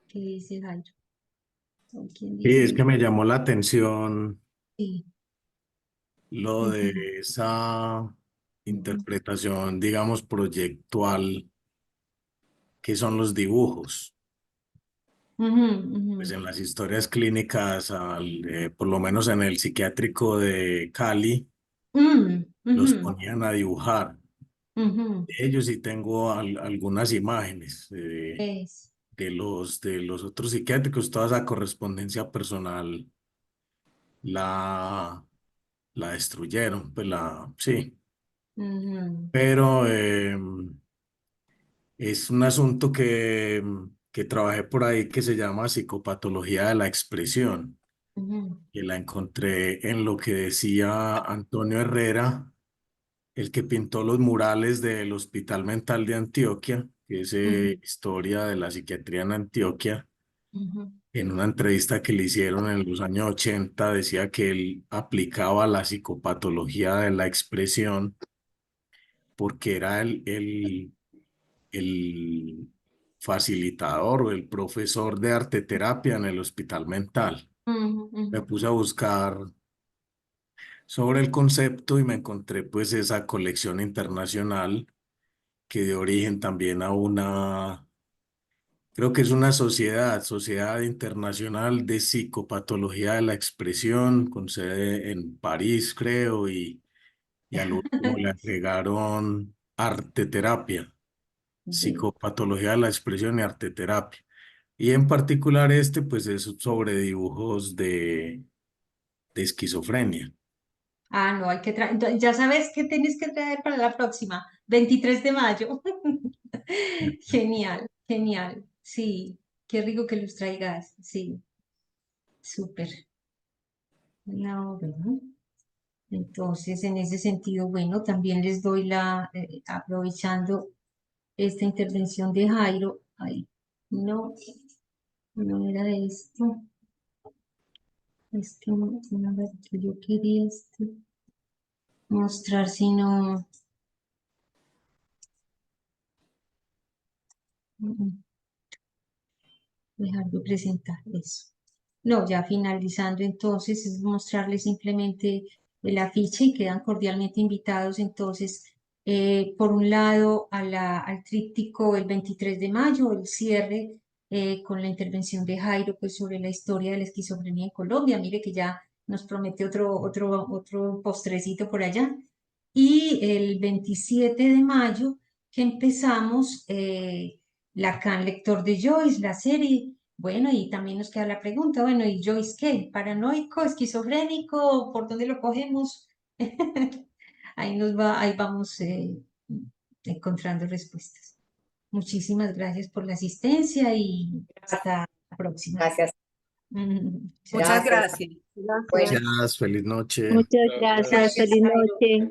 S1: ¿Qué dice Jairo? ¿O quién
S6: Sí, es
S1: dice?
S6: que me llamó la atención
S1: Sí.
S6: lo de
S1: Ujú,
S6: esa interpretación, digamos, proyectual, que son los dibujos.
S1: ujú,
S6: Pues
S1: ujú.
S6: en las historias clínicas, por lo menos en el psiquiátrico de Cali,
S1: Mm,
S6: los
S1: ujú,
S6: ponían a dibujar.
S1: ujú.
S6: De ellos sí tengo algunas imágenes
S1: Es.
S6: de los otros psiquiátricos, toda esa correspondencia personal la, la destruyeron, pues sí.
S1: Ujú,
S6: Pero es un asunto que trabajé por ahí que se llama psicopatología de la expresión,
S1: ujú,
S6: que la encontré en lo que decía Antonio Herrera, el que pintó los murales del Hospital Mental de Antioquia, que es
S1: ujú,
S6: historia de la psiquiatría en Antioquia.
S1: ujú.
S6: En una entrevista que le hicieron en los años 80, decía que él aplicaba la psicopatología de la expresión porque era el facilitador o el profesor de arte terapia en el hospital mental.
S1: Ujú,
S6: Me
S1: ujú,
S6: puse a buscar sobre el concepto y me encontré pues esa colección internacional que dio origen también a creo que es una Sociedad Internacional de Psicopatología de la Expresión, con sede en París, creo, y al último le agregaron arte terapia,
S1: Ve.
S6: psicopatología de la expresión y arte terapia. Y en particular este, pues es sobre dibujos de esquizofrenia.
S1: Ah, no, hay que traer. Ya sabes qué tienes que traer para la próxima, 23 de mayo. Genial, genial. Sí, qué rico que los traigas. Sí, súper. No, bueno. Entonces, en ese sentido, bueno, también les doy aprovechando esta intervención de Jairo. Ay, no, no era esto. Es que no era lo que yo quería mostrar, sino. mm, Dejar de presentar eso. No, ya finalizando entonces es mostrarles simplemente el afiche y quedan cordialmente invitados entonces, por un lado al tríptico el 23 de mayo, el cierre con la intervención de Jairo pues sobre la historia de la esquizofrenia en Colombia. Mire que ya nos promete otro postrecito por allá. Y el 27 de mayo que empezamos Lacan, lector de Joyce, la serie. Bueno, y también nos queda la pregunta, bueno, ¿y Joyce qué? ¿Paranoico, esquizofrénico? ¿Por dónde lo cogemos? Ahí vamos encontrando respuestas. Muchísimas gracias por la asistencia y hasta la próxima.
S4: Gracias.
S1: Chao.
S5: Muchas
S4: Gracias.
S5: gracias.
S4: Bueno.
S6: Gracias, feliz noche.
S2: Muchas
S3: Gracias.
S2: gracias, feliz
S1: Jairo.
S2: noche.